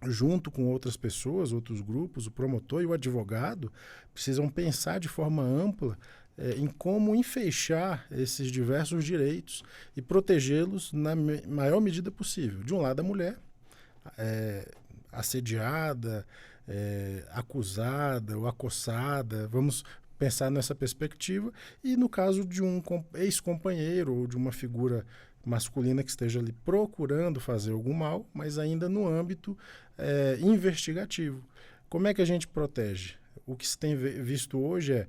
junto com outras pessoas, outros grupos, o promotor e o advogado precisam pensar de forma ampla em como enfeixar esses diversos direitos e protegê-los na maior medida possível. De um lado, a mulher, assediada, acusada ou acossada, vamos pensar nessa perspectiva, e no caso de um ex-companheiro ou de uma figura masculina que esteja ali procurando fazer algum mal, mas ainda no âmbito investigativo. Como é que a gente protege? O que se tem visto hoje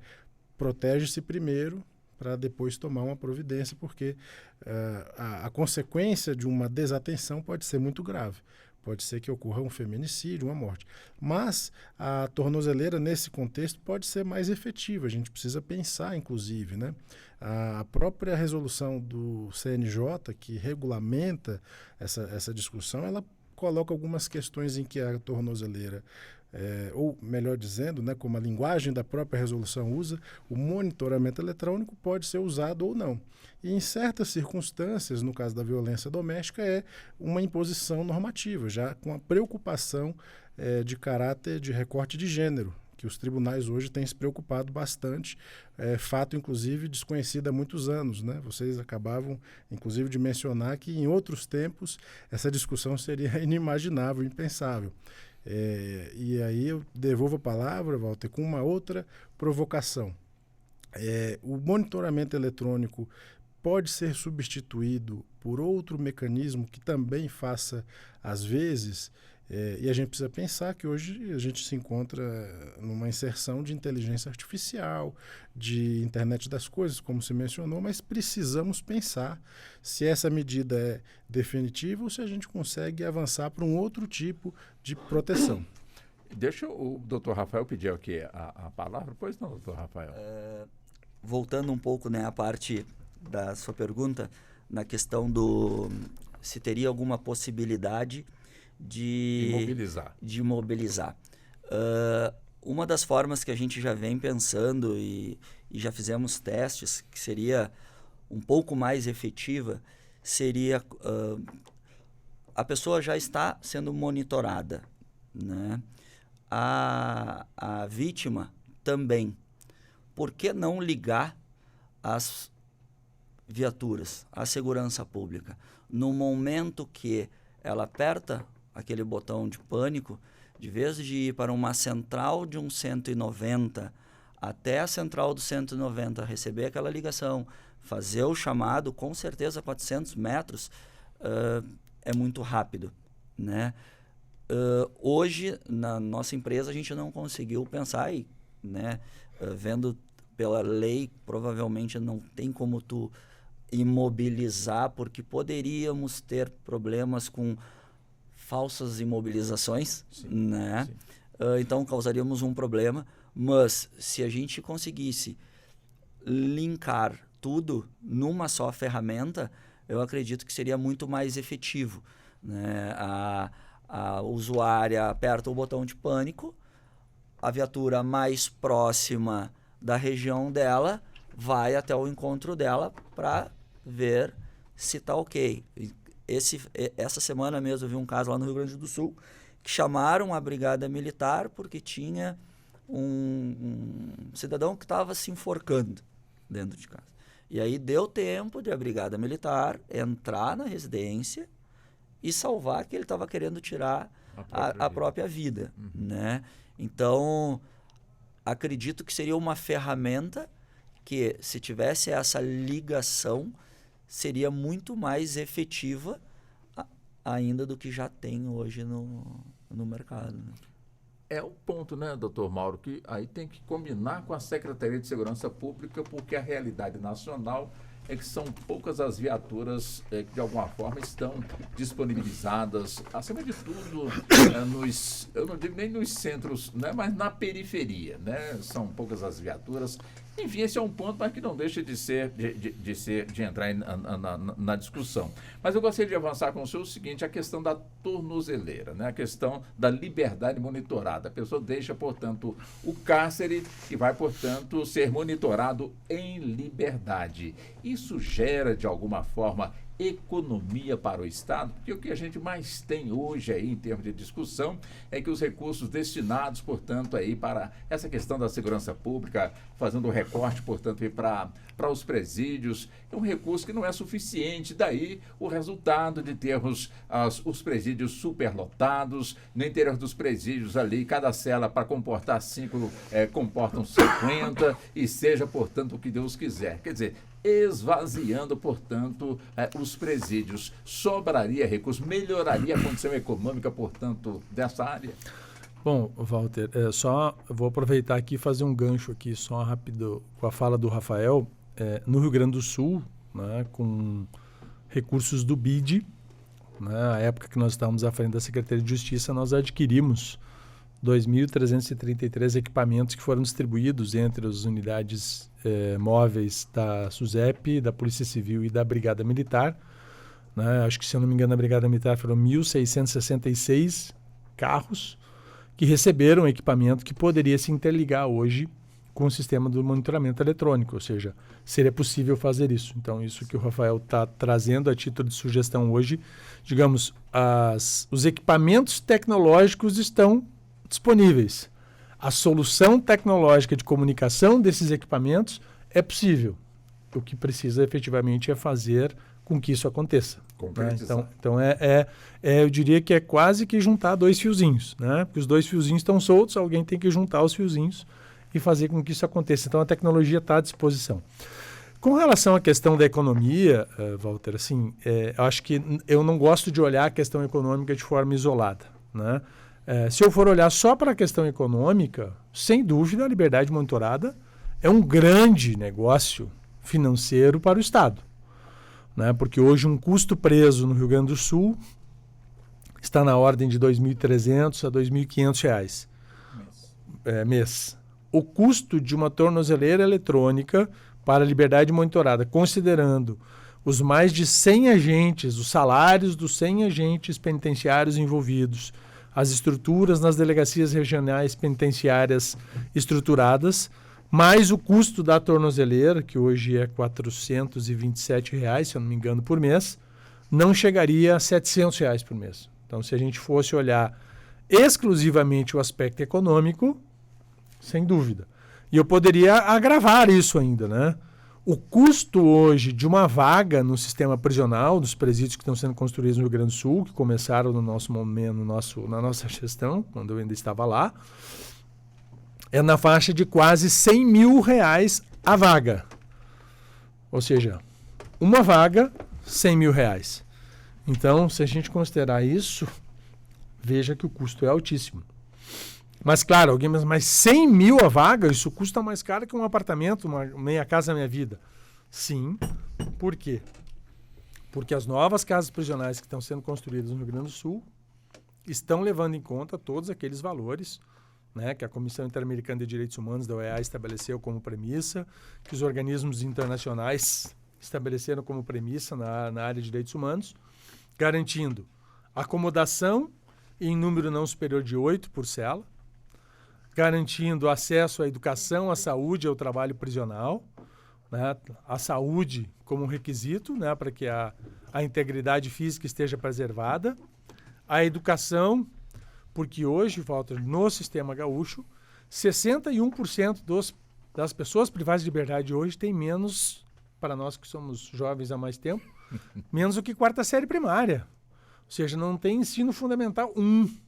protege-se primeiro para depois tomar uma providência, porque a consequência de uma desatenção pode ser muito grave. Pode ser que ocorra um feminicídio, uma morte. Mas a tornozeleira, nesse contexto, pode ser mais efetiva. A gente precisa pensar, inclusive, né? A própria resolução do CNJ, que regulamenta essa discussão, ela coloca algumas questões em que a tornozeleira, ou melhor dizendo, né, como a linguagem da própria resolução usa, o monitoramento eletrônico pode ser usado ou não. E em certas circunstâncias, no caso da violência doméstica, é uma imposição normativa, já com a preocupação de caráter de recorte de gênero, que os tribunais hoje têm se preocupado bastante, fato inclusive desconhecido há muitos anos, né? Vocês acabavam inclusive de mencionar que em outros tempos essa discussão seria inimaginável, impensável. E aí eu devolvo a palavra, Walter, com uma outra provocação. O monitoramento eletrônico pode ser substituído por outro mecanismo que também faça, às vezes, e a gente precisa pensar que hoje a gente se encontra numa inserção de inteligência artificial, de internet das coisas, como se mencionou, mas precisamos pensar se essa medida é definitiva ou se a gente consegue avançar para um outro tipo de proteção. Deixa o doutor Rafael pedir aqui a palavra. Pois não, doutor Rafael. Voltando um pouco, né, à parte da sua pergunta, na questão se teria alguma possibilidade de mobilizar. Uma das formas que a gente já vem pensando e já fizemos testes, que seria um pouco mais efetiva, seria a pessoa já está sendo monitorada, né? A vítima também. Por que não ligar as viaturas, a segurança pública? No momento que ela aperta aquele botão de pânico, de vez de ir para uma central de um 190 até a central do 190, receber aquela ligação, fazer o chamado, com certeza 400 metros é muito rápido, né? Hoje, na nossa empresa, a gente não conseguiu pensar, né, vendo pela lei, provavelmente não tem como tu imobilizar, porque poderíamos ter problemas com falsas imobilizações, sim, né? Sim. Então causaríamos um problema, mas se a gente conseguisse linkar tudo numa só ferramenta, eu acredito que seria muito mais efetivo, né? A usuária aperta o botão de pânico, a viatura mais próxima da região dela vai até o encontro dela para ver se está ok. Essa semana mesmo eu vi um caso lá no Rio Grande do Sul que chamaram a Brigada Militar porque tinha um cidadão que estava se enforcando dentro de casa. E aí deu tempo de a Brigada Militar entrar na residência e salvar que ele estava querendo tirar a própria vida, né? Então, acredito que seria uma ferramenta que, se tivesse essa ligação, seria muito mais efetiva ainda do que já tem hoje no mercado, né? É o ponto, né, doutor Mauro, que aí tem que combinar com a Secretaria de Segurança Pública, porque a realidade nacional é que são poucas as viaturas que, de alguma forma, estão disponibilizadas, acima de tudo, eu não digo nem nos centros, né, mas na periferia, né? São poucas as viaturas. Enfim, esse é um ponto, mas que não deixa de entrar na discussão. Mas eu gostaria de avançar com o senhor o seguinte, a questão da tornozeleira, né? A questão da liberdade monitorada. A pessoa deixa, portanto, o cárcere e vai, portanto, ser monitorado em liberdade. Isso gera, de alguma forma, economia para o Estado, porque o que a gente mais tem hoje aí em termos de discussão é que os recursos destinados, portanto, aí para essa questão da segurança pública, fazendo o recorte, portanto, aí para os presídios, é um recurso que não é suficiente. Daí o resultado de termos os presídios superlotados, no interior dos presídios ali, cada cela para comportar 5, comportam 50, e seja, portanto, o que Deus quiser. Quer dizer, esvaziando, portanto, os presídios. Sobraria recursos, melhoraria a condição econômica, portanto, dessa área? Bom, Walter, só vou aproveitar aqui e fazer um gancho aqui, só rápido, com a fala do Rafael. No Rio Grande do Sul, né, com recursos do BID, né, a época que nós estávamos à frente da Secretaria de Justiça, nós adquirimos 2.333 equipamentos que foram distribuídos entre as unidades móveis da SUSEP, da Polícia Civil e da Brigada Militar, né? Acho que, se eu não me engano, a Brigada Militar foram 1.666 carros que receberam equipamento que poderia se interligar hoje com o sistema do monitoramento eletrônico, ou seja, seria possível fazer isso. Então, isso que o Rafael está trazendo a título de sugestão hoje, digamos, os equipamentos tecnológicos estão disponíveis. a solução tecnológica de comunicação desses equipamentos é possível. O que precisa efetivamente é fazer com que isso aconteça. Né? Então eu diria que é quase que juntar 2 fiozinhos, né? Porque os 2 fiozinhos estão soltos, alguém tem que juntar os fiozinhos e fazer com que isso aconteça. Então a tecnologia está à disposição. Com relação à questão da economia, Walter, assim, eu acho que eu não gosto de olhar a questão econômica de forma isolada, né? Se eu for olhar só para a questão econômica, sem dúvida a liberdade monitorada é um grande negócio financeiro para o Estado, né? Porque hoje um custo preso no Rio Grande do Sul está na ordem de R$ 2.300 a R$ 2.500 mês. O custo de uma tornozeleira eletrônica para a liberdade monitorada, considerando os mais de 100 agentes, os salários dos 100 agentes penitenciários envolvidos, as estruturas nas delegacias regionais penitenciárias estruturadas, mais o custo da tornozeleira, que hoje é R$ 427, se eu não me engano, por mês, não chegaria a R$ 700 por mês. Então, se a gente fosse olhar exclusivamente o aspecto econômico, sem dúvida. E eu poderia agravar isso ainda, né? O custo hoje de uma vaga no sistema prisional, dos presídios que estão sendo construídos no Rio Grande do Sul, que começaram no nosso momento, na nossa gestão, quando eu ainda estava lá, é na faixa de quase R$ 100.000 a vaga. Ou seja, uma vaga, R$ 100.000. Então, se a gente considerar isso, veja que o custo é altíssimo. Mas, claro, alguém mas 100 mil a vaga, isso custa mais caro que um apartamento, uma meia casa Minha Vida. Sim. Por quê? Porque as novas casas prisionais que estão sendo construídas no Rio Grande do Sul estão levando em conta todos aqueles valores, né, que a Comissão Interamericana de Direitos Humanos da OEA estabeleceu como premissa, que os organismos internacionais estabeleceram como premissa na área de direitos humanos, garantindo acomodação em número não superior de 8 por cela, garantindo acesso à educação, à saúde e ao trabalho prisional, né? A saúde como um requisito, né, para que a integridade física esteja preservada, a educação, porque hoje, Walter, no sistema gaúcho, 61% das pessoas privadas de liberdade hoje têm menos, para nós que somos jovens há mais tempo, menos do que 4ª série primária. Ou seja, não tem ensino fundamental 1.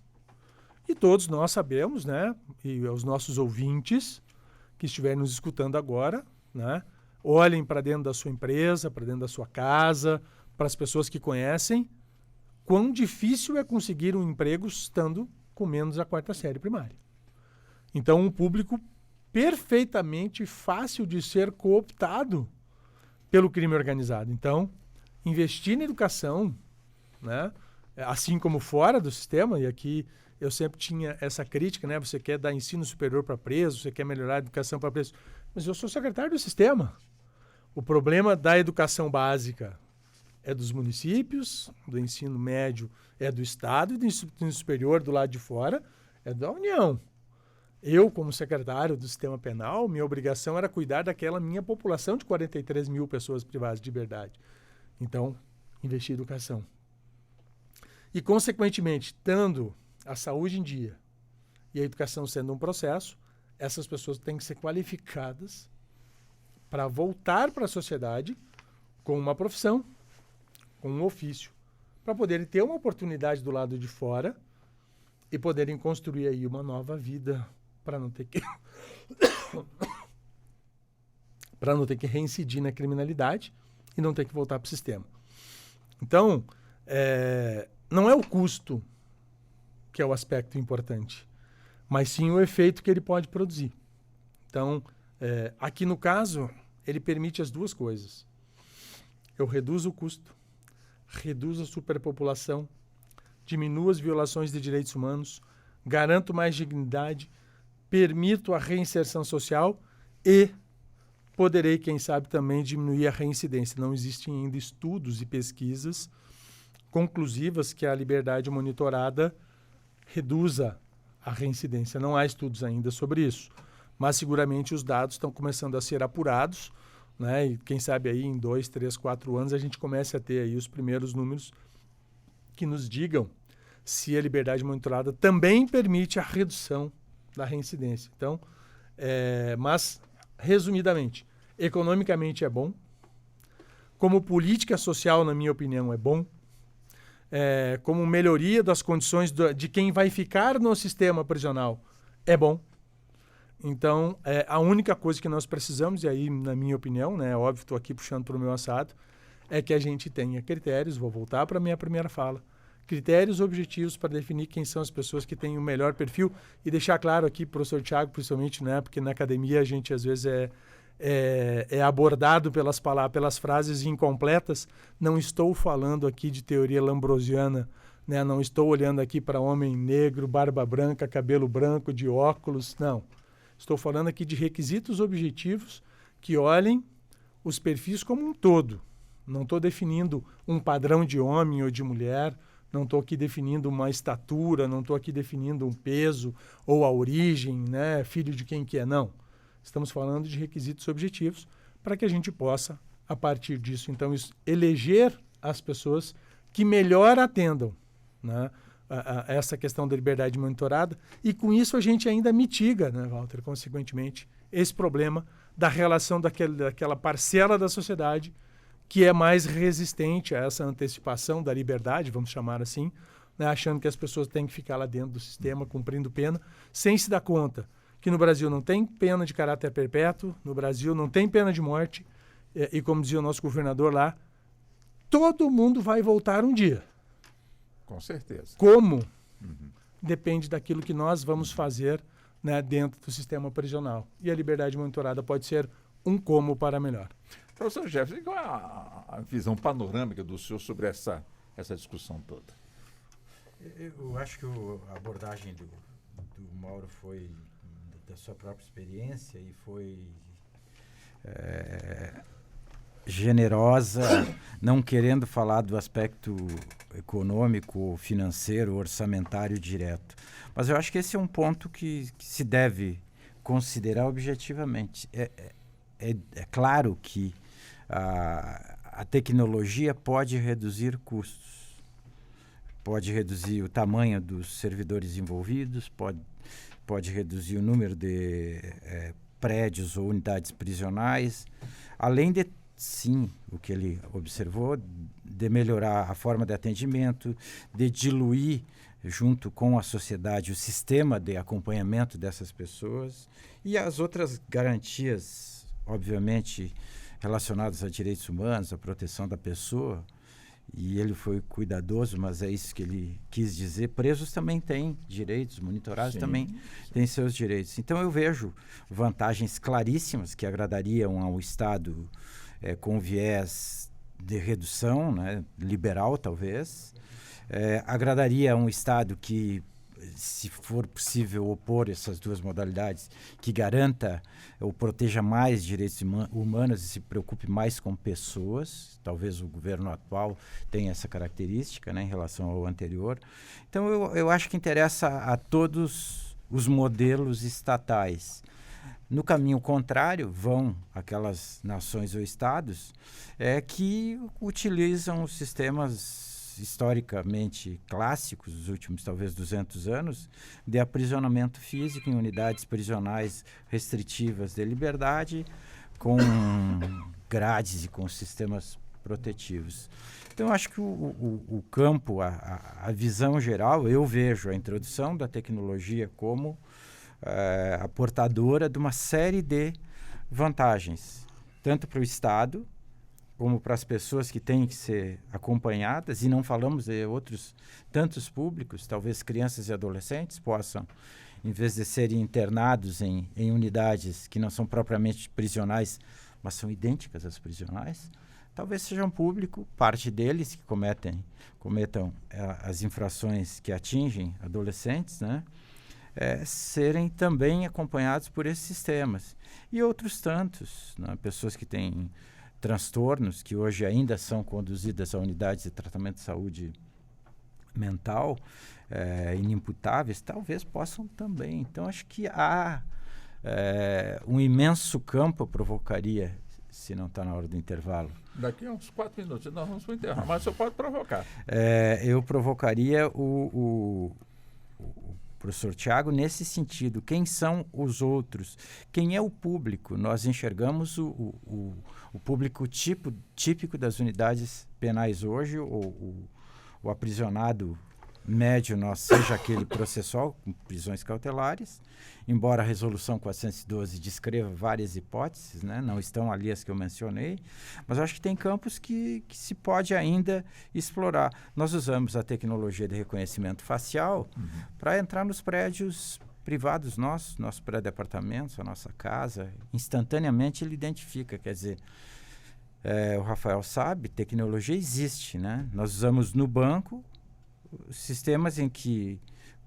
E todos nós sabemos, né, e os nossos ouvintes que estiverem nos escutando agora, né, olhem para dentro da sua empresa, para dentro da sua casa, para as pessoas que conhecem, quão difícil é conseguir um emprego estando com menos a 4ª série primária. Então, um público perfeitamente fácil de ser cooptado pelo crime organizado. Então, investir na educação, né, assim como fora do sistema, e aqui eu sempre tinha essa crítica, né? Você quer dar ensino superior para presos, você quer melhorar a educação para presos. Mas eu sou secretário do sistema. O problema da educação básica é dos municípios, do ensino médio é do Estado, e do ensino superior do lado de fora é da União. Eu, como secretário do sistema penal, minha obrigação era cuidar daquela minha população de 43 mil pessoas privadas de liberdade. Então, investir em educação. E, consequentemente, estando a saúde em dia e a educação sendo um processo, essas pessoas têm que ser qualificadas para voltar para a sociedade com uma profissão, com um ofício, para poderem ter uma oportunidade do lado de fora e poderem construir aí uma nova vida para não ter que reincidir na criminalidade e não ter que voltar para o sistema. Então, não é o custo que é o aspecto importante, mas sim o efeito que ele pode produzir. Então, aqui no caso, ele permite as duas coisas. Eu reduzo o custo, reduzo a superpopulação, diminuo as violações de direitos humanos, garanto mais dignidade, permito a reinserção social e poderei, quem sabe, também diminuir a reincidência. Não existem ainda estudos e pesquisas conclusivas que a liberdade monitorada reduza a reincidência. Não há estudos ainda sobre isso, mas seguramente os dados estão começando a ser apurados, né? E quem sabe aí em 2, 3, 4 anos a gente comece a ter aí os primeiros números que nos digam se a liberdade monitorada também permite a redução da reincidência. Então, mas, resumidamente, economicamente é bom, como política social, na minha opinião, é bom, como melhoria das condições de quem vai ficar no sistema prisional, é bom. Então, a única coisa que nós precisamos, e aí, na minha opinião, né, óbvio, estou aqui puxando para o meu assado, é que a gente tenha critérios, vou voltar para a minha primeira fala, critérios objetivos para definir quem são as pessoas que têm o melhor perfil e deixar claro aqui, professor Tiago, principalmente, né, porque na academia a gente às vezes é abordado pelas frases incompletas. Não estou falando aqui de teoria lambrosiana, né, não estou olhando aqui para homem negro, barba branca, cabelo branco, de óculos, não. Estou falando aqui de requisitos objetivos que olhem os perfis como um todo. Não estou definindo um padrão de homem ou de mulher, não estou aqui definindo uma estatura, não estou aqui definindo um peso ou a origem, né, filho de quem que é, não. Estamos falando de requisitos objetivos para que a gente possa, a partir disso, então, eleger as pessoas que melhor atendam, né, essa questão da liberdade monitorada, e com isso a gente ainda mitiga, né, Walter, consequentemente, esse problema da relação daquela parcela da sociedade que é mais resistente a essa antecipação da liberdade, vamos chamar assim, né, achando que as pessoas têm que ficar lá dentro do sistema, cumprindo pena, sem se dar conta que no Brasil não tem pena de caráter perpétuo, no Brasil não tem pena de morte, e como dizia o nosso governador lá, todo mundo vai voltar um dia. Com certeza. Como? Depende daquilo que nós vamos fazer, né, dentro do sistema prisional. E a liberdade monitorada pode ser um como para melhor. Professor Jefferson, qual é a visão panorâmica do senhor sobre essa discussão toda? Eu acho que a abordagem do Mauro foi da sua própria experiência e foi generosa, não querendo falar do aspecto econômico, financeiro, orçamentário direto. Mas eu acho que esse é um ponto que se deve considerar objetivamente. É claro que a tecnologia pode reduzir custos, pode reduzir o tamanho dos servidores envolvidos, pode reduzir o número de prédios ou unidades prisionais, além de, sim, o que ele observou, de melhorar a forma de atendimento, de diluir junto com a sociedade o sistema de acompanhamento dessas pessoas e as outras garantias, obviamente, relacionadas a direitos humanos, a proteção da pessoa. E ele foi cuidadoso, mas é isso que ele quis dizer. Presos também têm direitos, monitorados também têm seus direitos. Então eu vejo vantagens claríssimas que agradariam ao Estado com viés de redução, né, liberal talvez. Agradaria a um Estado que, se for possível opor essas duas modalidades, que garanta ou proteja mais direitos humanos e se preocupe mais com pessoas. Talvez o governo atual tenha essa característica, né, em relação ao anterior. Então eu acho que interessa a todos os modelos estatais. No caminho contrário, vão aquelas nações ou estados que utilizam os sistemas historicamente clássicos, dos últimos talvez 200 anos, de aprisionamento físico em unidades prisionais restritivas de liberdade, com grades e com sistemas protetivos. Então, acho que o campo, a visão geral, eu vejo a introdução da tecnologia como a portadora de uma série de vantagens, tanto para o Estado, como para as pessoas que têm que ser acompanhadas, e não falamos de outros tantos públicos, talvez crianças e adolescentes possam, em vez de serem internados em unidades que não são propriamente prisionais, mas são idênticas às prisionais, talvez seja um público, parte deles que cometam as infrações que atingem adolescentes, né, serem também acompanhados por esses sistemas. E outros tantos, né, pessoas que têm transtornos, que hoje ainda são conduzidas a unidades de tratamento de saúde mental, inimputáveis, talvez possam também. Então, acho que há um imenso campo, provocaria, se não está na hora do intervalo. Daqui a uns 4 minutos, nós vamos para o intervalo, mas você pode provocar. Eu provocaria professor Tiago, nesse sentido. Quem são os outros? Quem é o público? Nós enxergamos o público típico das unidades penais hoje, o aprisionado médio nosso seja aquele processual, com prisões cautelares, embora a resolução 412 descreva várias hipóteses, né? Não estão ali as que eu mencionei, mas eu acho que tem campos que se pode ainda explorar. Nós usamos a tecnologia de reconhecimento facial para entrar nos prédios privados nossos pré-departamentos, a nossa casa, instantaneamente ele identifica, quer dizer, o Rafael sabe, tecnologia existe, né? Nós usamos no banco sistemas em que,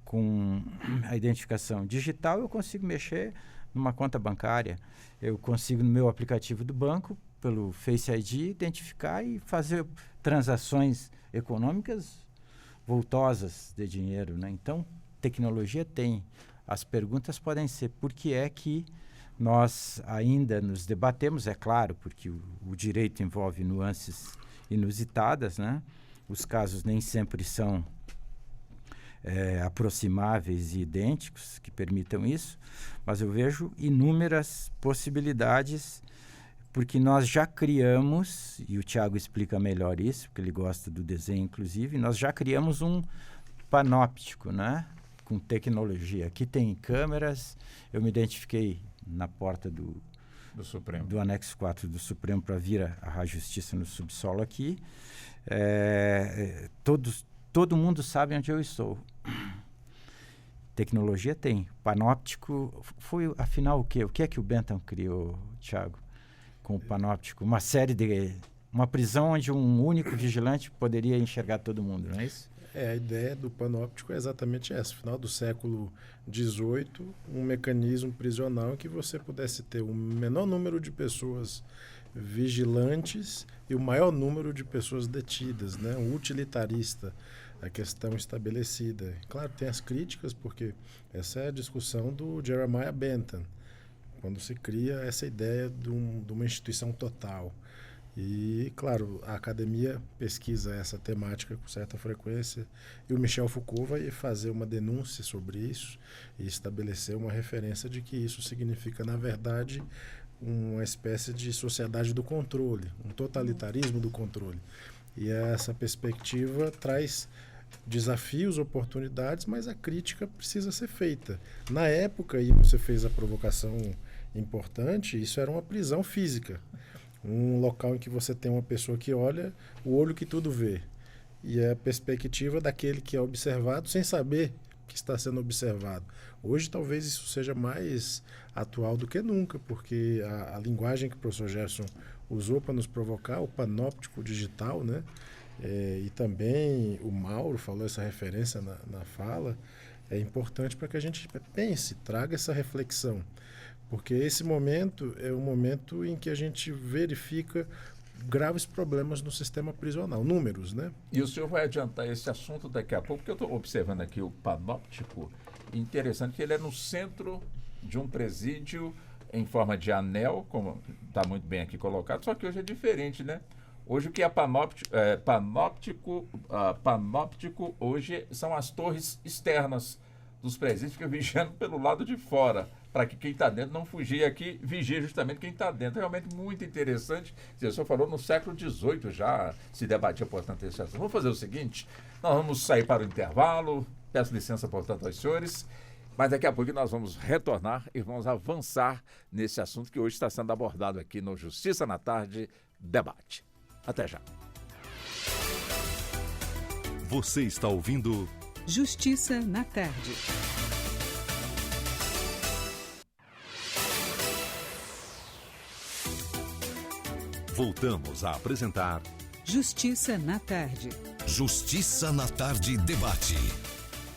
com a identificação digital, eu consigo mexer numa conta bancária. Eu consigo, no meu aplicativo do banco, pelo Face ID, identificar e fazer transações econômicas voltosas de dinheiro, né? Então, tecnologia tem. As perguntas podem ser por que é que nós ainda nos debatemos, é claro, porque o direito envolve nuances inusitadas, né? Os casos nem sempre são aproximáveis e idênticos que permitam isso, mas eu vejo inúmeras possibilidades, porque nós já criamos, e o Tiago explica melhor isso, porque ele gosta do desenho inclusive, nós já criamos um panóptico, né? Com tecnologia. Aqui tem câmeras, eu me identifiquei na porta do Supremo, do anexo 4 do Supremo para vir a Justiça no subsolo aqui. Todo mundo sabe onde eu estou. Tecnologia tem. Panóptico foi, afinal, o quê? O que é que o Bentham criou, Tiago, com o panóptico? Uma prisão onde um único vigilante poderia enxergar todo mundo, não é isso? A ideia do panóptico é exatamente essa. No final do século XVIII, um mecanismo prisional em que você pudesse ter o menor número de pessoas vigilantes e o maior número de pessoas detidas, né? Um utilitarista, a questão estabelecida. Claro, tem as críticas, porque essa é a discussão do Jeremiah Bentham, quando se cria essa ideia de uma instituição total. E, claro, a academia pesquisa essa temática com certa frequência e o Michel Foucault vai fazer uma denúncia sobre isso e estabelecer uma referência de que isso significa, na verdade, uma espécie de sociedade do controle, um totalitarismo do controle. E essa perspectiva traz desafios, oportunidades, mas a crítica precisa ser feita. Na época, e você fez a provocação importante, isso era uma prisão física. Um local em que você tem uma pessoa que olha, o olho que tudo vê. E é a perspectiva daquele que é observado sem saber que está sendo observado. Hoje talvez isso seja mais atual do que nunca, porque a linguagem que o professor Gerson usou para nos provocar, o panóptico digital, né? E também o Mauro falou essa referência na fala, é importante para que a gente pense, traga essa reflexão. Porque esse momento é um momento em que a gente verifica graves problemas no sistema prisional, números, né? E o senhor vai adiantar esse assunto daqui a pouco, porque eu estou observando aqui o panóptico, interessante que ele é no centro de um presídio em forma de anel, como está muito bem aqui colocado, só que hoje é diferente, né? Hoje o que é panóptico hoje são as torres externas dos presídios, que vigiando pelo lado de fora, para que quem está dentro não fugir aqui, vigia justamente quem está dentro. Realmente muito interessante. O senhor falou no século XVIII já se debatia, portanto, esse assunto. Vamos fazer o seguinte, nós vamos sair para o intervalo, peço licença, portanto, aos senhores, mas daqui a pouco nós vamos retornar e vamos avançar nesse assunto que hoje está sendo abordado aqui no Justiça na Tarde Debate. Até já. Você está ouvindo Justiça na Tarde. Voltamos a apresentar Justiça na Tarde. Justiça na Tarde Debate.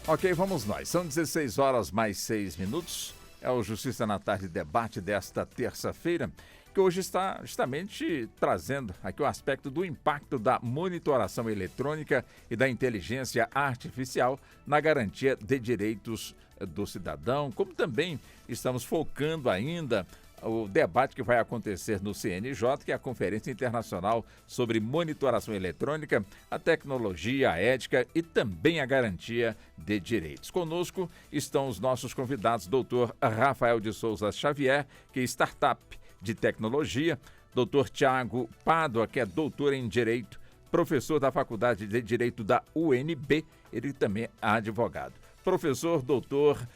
Ok, vamos nós. São 16 horas mais 6 minutos. É o Justiça na Tarde Debate desta terça-feira, que hoje está justamente trazendo aqui o aspecto do impacto da monitoração eletrônica e da inteligência artificial na garantia de direitos do cidadão, como também estamos focando ainda o debate que vai acontecer no CNJ, que é a Conferência Internacional sobre Monitoração Eletrônica, a Tecnologia, a Ética e também a Garantia de Direitos. Conosco estão os nossos convidados, doutor Rafael de Souza Xavier, que é startup de tecnologia, doutor Tiago Pádua, que é doutor em Direito, professor da Faculdade de Direito da UNB, ele também é advogado. Professor doutor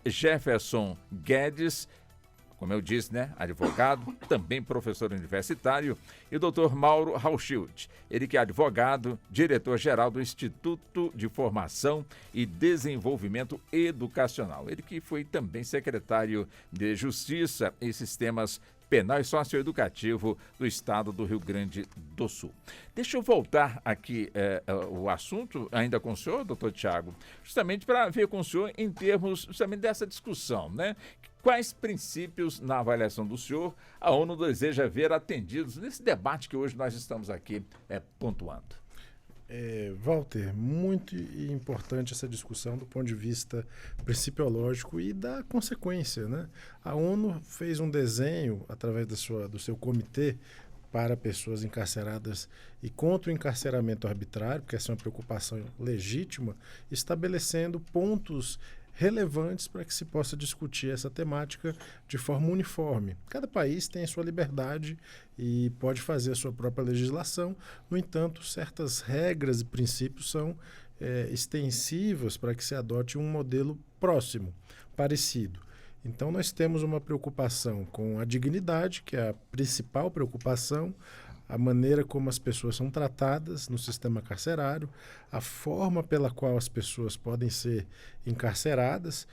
Jefferson Guedes, como eu disse, né, advogado, também professor universitário, e o doutor Mauro Rauchilde, ele que é advogado, diretor-geral do Instituto de Formação e Desenvolvimento Educacional. Ele que foi também secretário de Justiça e Sistemas Penal e Socioeducativo do Estado do Rio Grande do Sul. Deixa eu voltar aqui o assunto, ainda com o senhor, doutor Tiago, justamente para ver com o senhor em termos justamente dessa discussão, né? Quais princípios, na avaliação do senhor, a ONU deseja ver atendidos nesse debate que hoje nós estamos aqui pontuando? Walter, muito importante essa discussão do ponto de vista principiológico e da consequência, né? A ONU fez um desenho através do seu comitê para pessoas encarceradas e contra o encarceramento arbitrário, porque essa é uma preocupação legítima, estabelecendo pontos relevantes para que se possa discutir essa temática de forma uniforme. Cada país tem a sua liberdade e pode fazer a sua própria legislação, no entanto, certas regras e princípios são extensivas para que se adote um modelo próximo, parecido. Então, nós temos uma preocupação com a dignidade, que é a principal preocupação, a maneira como as pessoas são tratadas no sistema carcerário, a forma pela qual as pessoas podem ser encarceradas,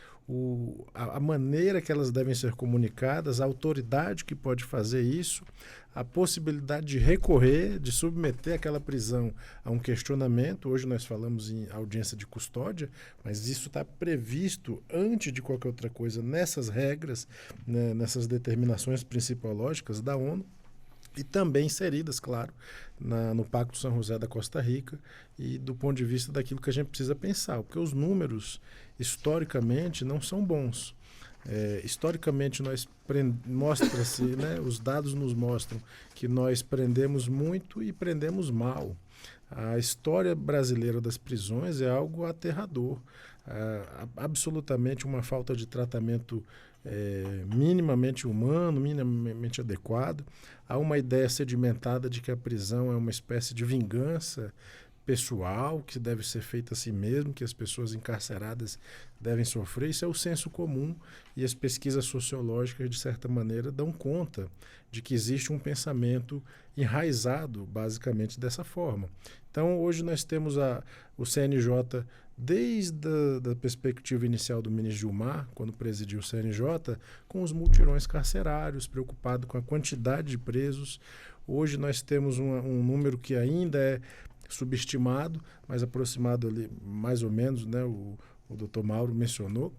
a maneira que elas devem ser comunicadas, a autoridade que pode fazer isso, a possibilidade de recorrer, de submeter aquela prisão a um questionamento. Hoje nós falamos em audiência de custódia, mas isso está previsto antes de qualquer outra coisa nessas regras, né, nessas determinações principiológicas da ONU. E também inseridas, claro, no Pacto São José da Costa Rica e do ponto de vista daquilo que a gente precisa pensar, porque os números, historicamente, não são bons. Historicamente, mostra-se, né, os dados nos mostram que nós prendemos muito e prendemos mal. A história brasileira das prisões é algo aterrador, absolutamente uma falta de tratamento minimamente humano, minimamente adequado. Há uma ideia sedimentada de que a prisão é uma espécie de vingança pessoal, que deve ser feita a si mesmo, que as pessoas encarceradas devem sofrer. Isso é o senso comum e as pesquisas sociológicas, de certa maneira, dão conta de que existe um pensamento enraizado, basicamente, dessa forma. Então, hoje nós temos o CNJ, desde a perspectiva inicial do ministro Gilmar, quando presidiu o CNJ, com os multirões carcerários, preocupado com a quantidade de presos. Hoje nós temos um número que ainda é subestimado, mas aproximado ali, mais ou menos, né, o doutor Mauro mencionou,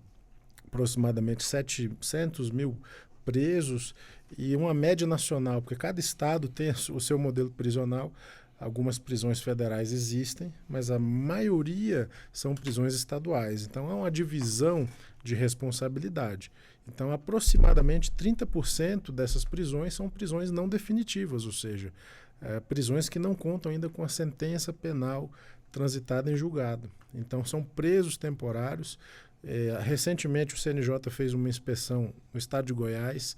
aproximadamente 700 mil presos e uma média nacional, porque cada estado tem o seu modelo prisional. Algumas prisões federais existem, mas a maioria são prisões estaduais. Então, há uma divisão de responsabilidade. Então, aproximadamente 30% dessas prisões são prisões não definitivas, ou seja, prisões que não contam ainda com a sentença penal transitada em julgado. Então, são presos temporários. Recentemente, o CNJ fez uma inspeção no estado de Goiás,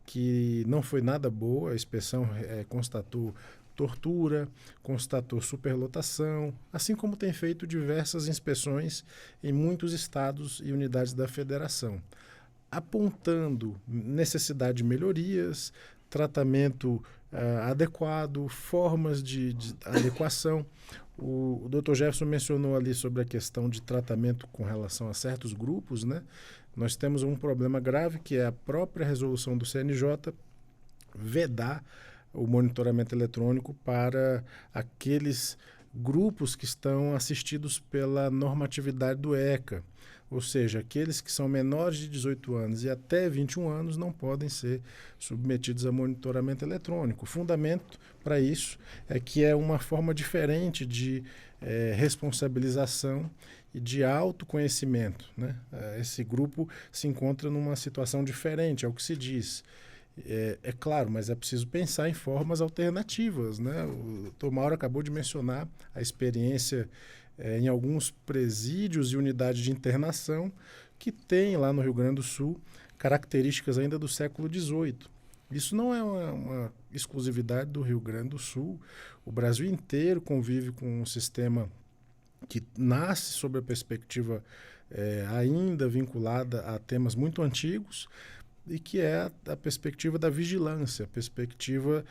que não foi nada boa. A inspeção constatou tortura, constatou superlotação, assim como tem feito diversas inspeções em muitos estados e unidades da federação, apontando necessidade de melhorias, tratamento adequado, formas de adequação. O Dr. Jefferson mencionou ali sobre a questão de tratamento com relação a certos grupos, né? Nós temos um problema grave, que é a própria resolução do CNJ vedar o monitoramento eletrônico para aqueles grupos que estão assistidos pela normatividade do ECA, ou seja, aqueles que são menores de 18 anos e até 21 anos não podem ser submetidos a monitoramento eletrônico. O fundamento para isso é que é uma forma diferente de responsabilização e de autoconhecimento, né? Esse grupo se encontra numa situação diferente, é o que se diz. É claro, mas é preciso pensar em formas alternativas, né? O Dr. Mauro acabou de mencionar a experiência em alguns presídios e unidades de internação que tem lá no Rio Grande do Sul características ainda do século XVIII. Isso não é uma exclusividade do Rio Grande do Sul. O Brasil inteiro convive com um sistema que nasce sob a perspectiva ainda vinculada a temas muito antigos, e que é a perspectiva da vigilância, a perspectiva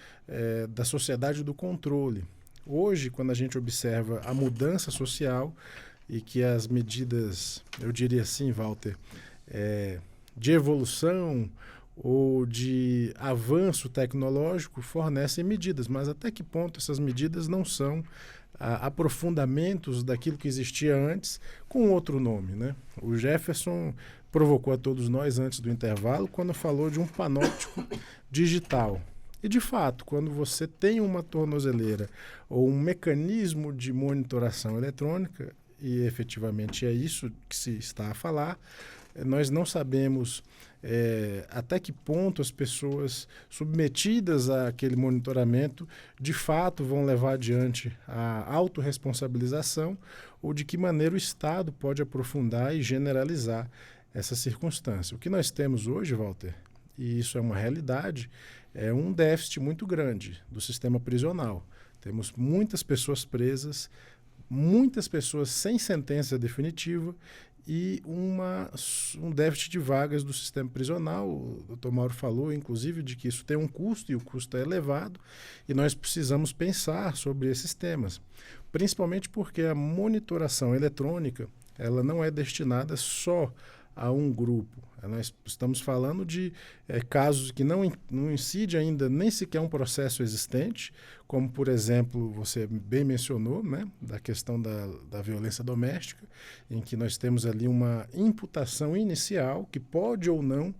da sociedade do controle. Hoje, quando a gente observa a mudança social e que as medidas, eu diria assim, Walter, de evolução ou de avanço tecnológico fornecem medidas, mas até que ponto essas medidas não são aprofundamentos daquilo que existia antes com outro nome, né? O Jefferson provocou a todos nós antes do intervalo quando falou de um panóptico digital. E, de fato, quando você tem uma tornozeleira ou um mecanismo de monitoração eletrônica, e efetivamente é isso que se está a falar, nós não sabemos até que ponto as pessoas submetidas àquele monitoramento de fato vão levar adiante a autorresponsabilização ou de que maneira o Estado pode aprofundar e generalizar essa circunstância. O que nós temos hoje, Walter, e isso é uma realidade, é um déficit muito grande do sistema prisional. Temos muitas pessoas presas, muitas pessoas sem sentença definitiva e um déficit de vagas do sistema prisional. O Dr. Mauro falou, inclusive, de que isso tem um custo e o custo é elevado e nós precisamos pensar sobre esses temas, principalmente porque a monitoração eletrônica ela não é destinada só a um grupo. Nós estamos falando de casos que não incide ainda nem sequer um processo existente, como, por exemplo, você bem mencionou, né, da questão da violência doméstica, em que nós temos ali uma imputação inicial que pode ou não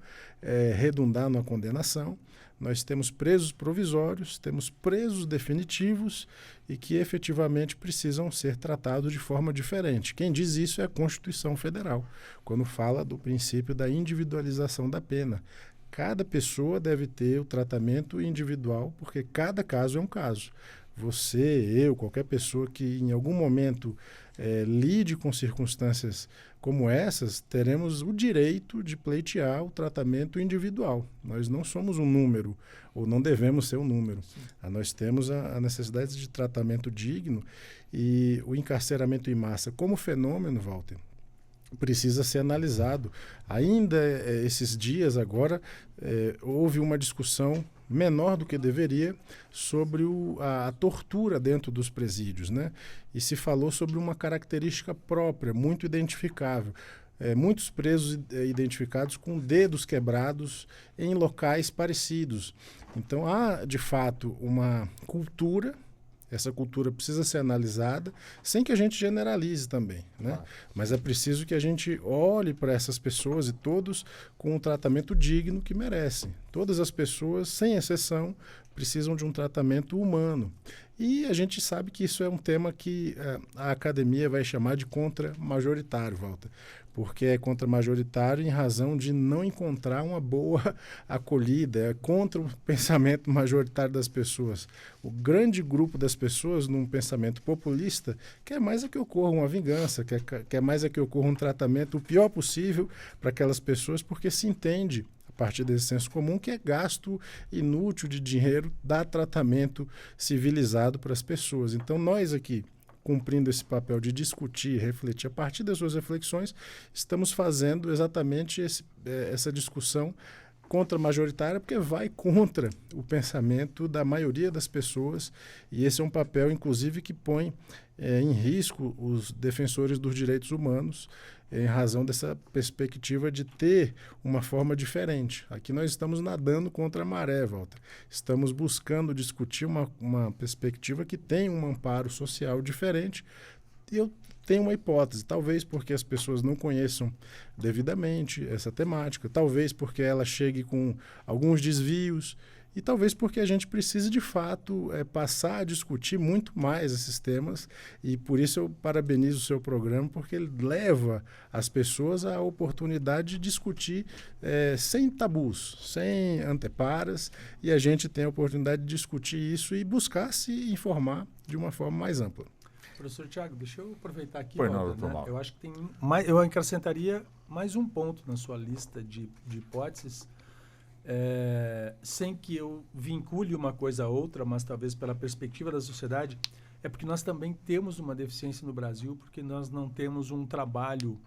redundar na condenação. Nós temos presos provisórios, temos presos definitivos e que efetivamente precisam ser tratados de forma diferente. Quem diz isso é a Constituição Federal, quando fala do princípio da individualização da pena. Cada pessoa deve ter o tratamento individual, porque cada caso é um caso. Você, eu, qualquer pessoa que em algum momento lide com circunstâncias como essas, teremos o direito de pleitear o tratamento individual. Nós não somos um número, ou não devemos ser um número. Nós temos a necessidade de tratamento digno e o encarceramento em massa como fenômeno, Walter, precisa ser analisado. Ainda esses dias agora houve uma discussão menor do que deveria sobre a tortura dentro dos presídios, né? E se falou sobre uma característica própria, muito identificável. Muitos presos identificados com dedos quebrados em locais parecidos. Então há, de fato, uma cultura. Essa cultura precisa ser analisada, sem que a gente generalize também, né? Claro. Mas é preciso que a gente olhe para essas pessoas e todos com um tratamento digno que merecem. Todas as pessoas, sem exceção, precisam de um tratamento humano. E a gente sabe que isso é um tema que a academia vai chamar de contra-majoritário, Walter, porque é contra-majoritário em razão de não encontrar uma boa acolhida, é contra o pensamento majoritário das pessoas. O grande grupo das pessoas, num pensamento populista, quer mais é que ocorra uma vingança, quer mais é que ocorra um tratamento o pior possível para aquelas pessoas, porque se entende, a partir desse senso comum, que é gasto inútil de dinheiro dar tratamento civilizado para as pessoas. Então, nós aqui, cumprindo esse papel de discutir, refletir, a partir das suas reflexões, estamos fazendo exatamente essa discussão contra-majoritária, porque vai contra o pensamento da maioria das pessoas, e esse é um papel, inclusive, que põe em risco os defensores dos direitos humanos, em razão dessa perspectiva de ter uma forma diferente. Aqui nós estamos nadando contra a maré, Walter. Estamos buscando discutir uma perspectiva que tem um amparo social diferente. E eu tenho uma hipótese, talvez porque as pessoas não conheçam devidamente essa temática, talvez porque ela chegue com alguns desvios e talvez porque a gente precise, de fato, passar a discutir muito mais esses temas, e por isso eu parabenizo o seu programa, porque ele leva as pessoas à oportunidade de discutir sem tabus, sem anteparas, e a gente tem a oportunidade de discutir isso e buscar se informar de uma forma mais ampla. Professor Tiago, deixa eu aproveitar aqui, eu acho que tem mais, eu acrescentaria mais um ponto na sua lista de hipóteses, sem que eu vincule uma coisa a outra, mas talvez pela perspectiva da sociedade, é porque nós também temos uma deficiência no Brasil, porque nós não temos um trabalho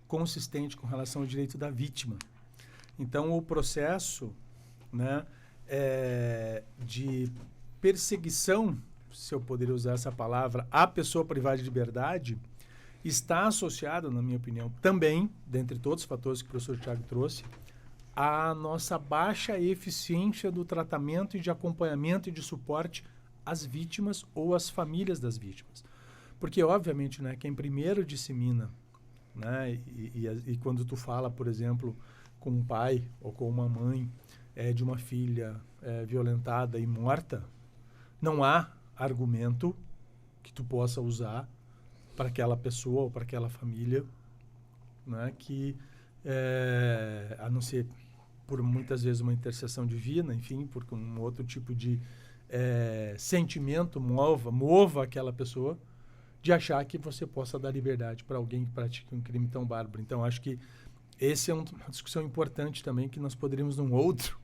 consistente com relação ao direito da vítima. Então, o processo, né, de perseguição, se eu poderia usar essa palavra, à pessoa privada de liberdade, está associado, na minha opinião, também, dentre todos os fatores que o professor Tiago trouxe, à nossa baixa eficiência do tratamento e de acompanhamento e de suporte às vítimas ou às famílias das vítimas. Porque, obviamente, né, quem primeiro dissemina, né, e quando tu fala, por exemplo, com um pai ou com uma mãe de uma filha violentada e morta, não há argumento que tu possa usar para aquela pessoa ou para aquela família, né, que, a não ser por muitas vezes uma intercessão divina, enfim, por um outro tipo de sentimento mova aquela pessoa, de achar que você possa dar liberdade para alguém que pratica um crime tão bárbaro. Então, acho que esse é uma discussão importante também, que nós poderíamos, num outro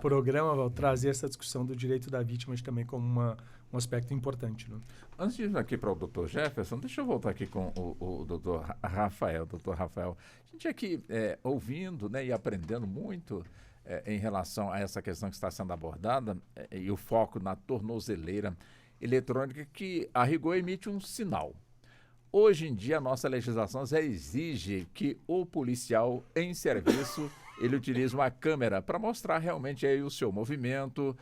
programa, trazer essa discussão do direito da vítima também como um aspecto importante. Né? Antes de ir aqui para o Dr. Jefferson, deixa eu voltar aqui com o Dr. Rafael. Dr. Rafael, a gente aqui ouvindo, né, e aprendendo muito em relação a essa questão que está sendo abordada, e o foco na tornozeleira eletrônica, que a rigor emite um sinal. Hoje em dia, a nossa legislação já exige que o policial em serviço ele utilize uma câmera para mostrar realmente aí o seu movimento,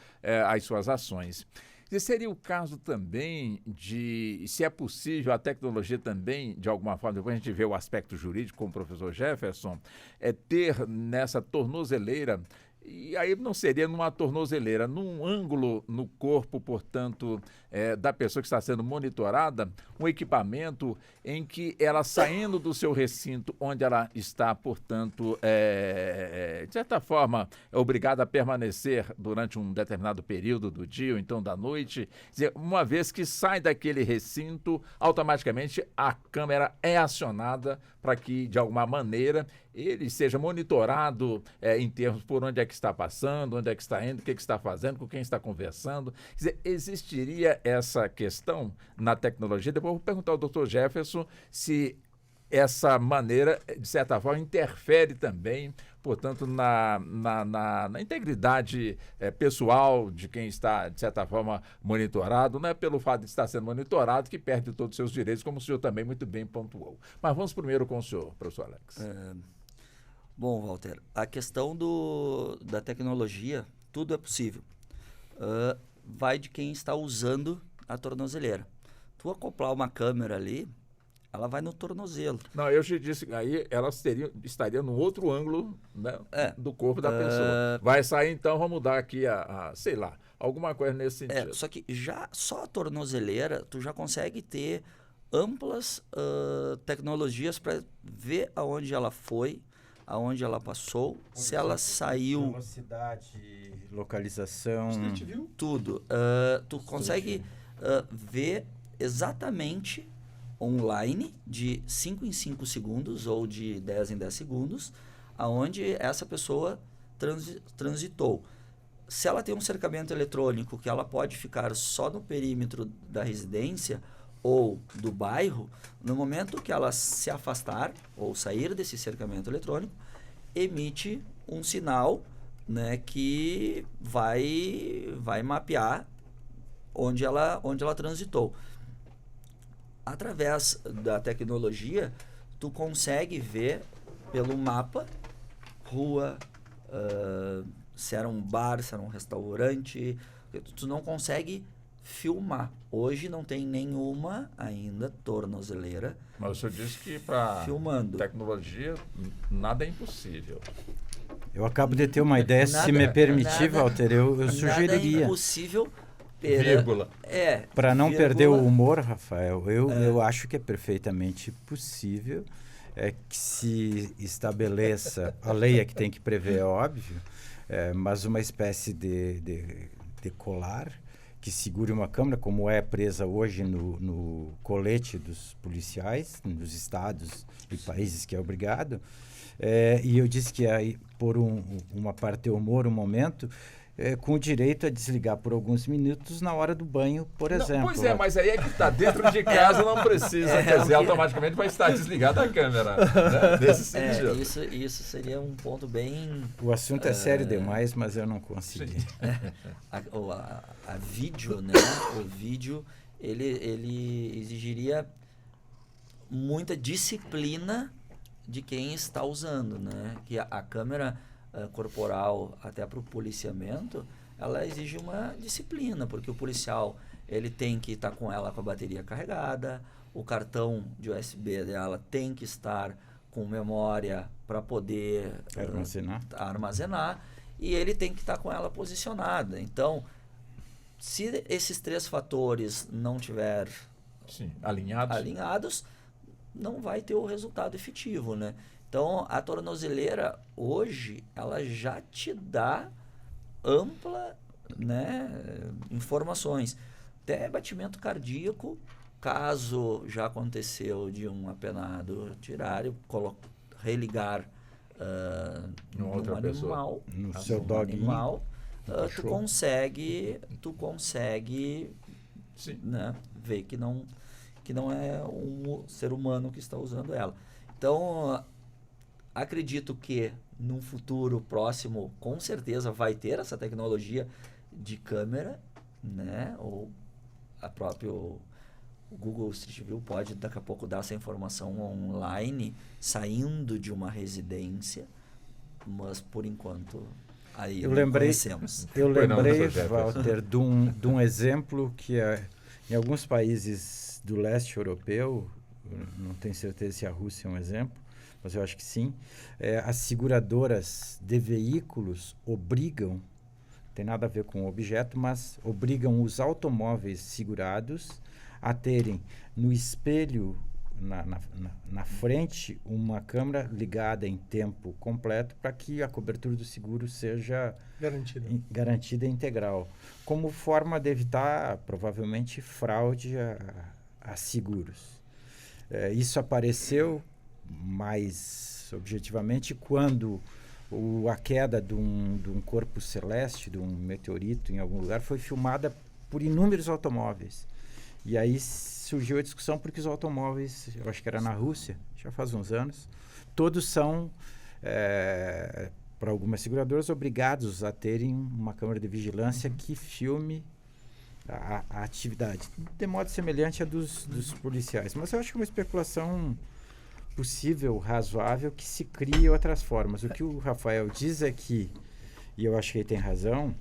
as suas ações. E seria o caso também de, se é possível, a tecnologia também, de alguma forma, depois a gente vê o aspecto jurídico com o professor Jefferson, ter nessa tornozeleira, e aí não seria numa tornozeleira, num ângulo no corpo, portanto, da pessoa que está sendo monitorada, um equipamento em que ela, saindo do seu recinto onde ela está, portanto, de certa forma, é obrigada a permanecer durante um determinado período do dia ou então da noite. Quer dizer, uma vez que sai daquele recinto, automaticamente a câmera é acionada para que, de alguma maneira, ele seja monitorado em termos por onde é que está passando, onde é que está indo, o que está fazendo, com quem está conversando. Quer dizer, existiria essa questão na tecnologia? Depois eu vou perguntar ao Dr. Jefferson se essa maneira, de certa forma, interfere também, portanto, na integridade pessoal de quem está, de certa forma, monitorado. Não é pelo fato de estar sendo monitorado que perde todos os seus direitos, como o senhor também muito bem pontuou. Mas vamos primeiro com o senhor, professor Alex. Bom, Walter, a questão da tecnologia, tudo é possível. Vai de quem está usando a tornozeleira. Tu acoplar uma câmera ali, ela vai no tornozelo. Não, eu já disse que aí ela estaria no outro ângulo, né, do corpo da pessoa. Vai sair, então, vamos mudar aqui sei lá, alguma coisa nesse sentido. Só que já só a tornozeleira, tu já consegue ter amplas tecnologias para ver aonde ela foi, aonde ela passou, se ela saiu... Velocidade, localização... Tudo. Tu consegue ver exatamente online, de 5 em 5 segundos ou de 10 em 10 segundos, aonde essa pessoa transitou. Se ela tem um cercamento eletrônico que ela pode ficar só no perímetro da residência ou do bairro, no momento que ela se afastar ou sair desse cercamento eletrônico, emite um sinal, né, que vai mapear onde ela transitou. Através da tecnologia, tu consegue ver pelo mapa, rua, se era um bar, se era um restaurante, tu não consegue filmar. Hoje não tem nenhuma ainda tornozeleira. Mas o senhor disse que para tecnologia nada é impossível. Eu acabo de ter uma ideia, se me permitir, Walter, eu sugeriria. Nada é impossível. Vírgula. Para não vírgula. perder o humor, Rafael, eu acho que é perfeitamente possível que se estabeleça, a lei é que tem que prever, é óbvio, mas uma espécie de colar que segure uma câmera, como é presa hoje no colete dos policiais, nos estados e países que é obrigado. E eu disse que aí, por uma parte de humor, um momento, com o direito a desligar por alguns minutos na hora do banho, por exemplo. Pois é, mas aí é que está dentro de casa, não precisa, quer dizer, automaticamente vai estar desligada a câmera. Né? Nesse sentido. Isso seria um ponto bem... O assunto é sério demais, mas eu não consegui. A vídeo, né? O vídeo, ele exigiria muita disciplina de quem está usando, né? Que a câmera corporal, até para o policiamento, ela exige uma disciplina, porque o policial ele tem que estar com ela com a bateria carregada, o cartão de USB dela tem que estar com memória para poder armazenar, e ele tem que estar com ela posicionada. Então, se esses 3 fatores não tiver alinhados, não vai ter o resultado efetivo, né? Então, a tornozeleira, hoje, ela já te dá ampla, né, informações. Até batimento cardíaco, caso já aconteceu de um apenado tirar e religar num animal, no seu doguinho, tu consegue né, ver que não é um ser humano que está usando ela. Então, acredito que num futuro próximo, com certeza, vai ter essa tecnologia de câmera, né? Ou a próprio Google Street View pode daqui a pouco dar essa informação online, saindo de uma residência, mas por enquanto aí eu lembrei, Walter, de um exemplo que em alguns países do leste europeu, não tenho certeza se a Rússia é um exemplo, mas eu acho que sim, as seguradoras de veículos obrigam, tem nada a ver com o objeto, mas obrigam os automóveis segurados a terem no espelho, na frente, uma câmera ligada em tempo completo para que a cobertura do seguro seja garantida e integral, como forma de evitar, provavelmente, fraude a seguros. Isso apareceu mais objetivamente quando a queda de um corpo celeste, de um meteorito em algum lugar, foi filmada por inúmeros automóveis. E aí surgiu a discussão porque os automóveis, eu acho que era na Rússia, já faz uns anos, todos são, para algumas seguradoras, obrigados a terem uma câmera de vigilância que filme a atividade, de modo semelhante à dos policiais. Mas eu acho que é uma especulação possível, razoável, que se crie outras formas. O que o Rafael diz é que, e eu acho que ele tem razão,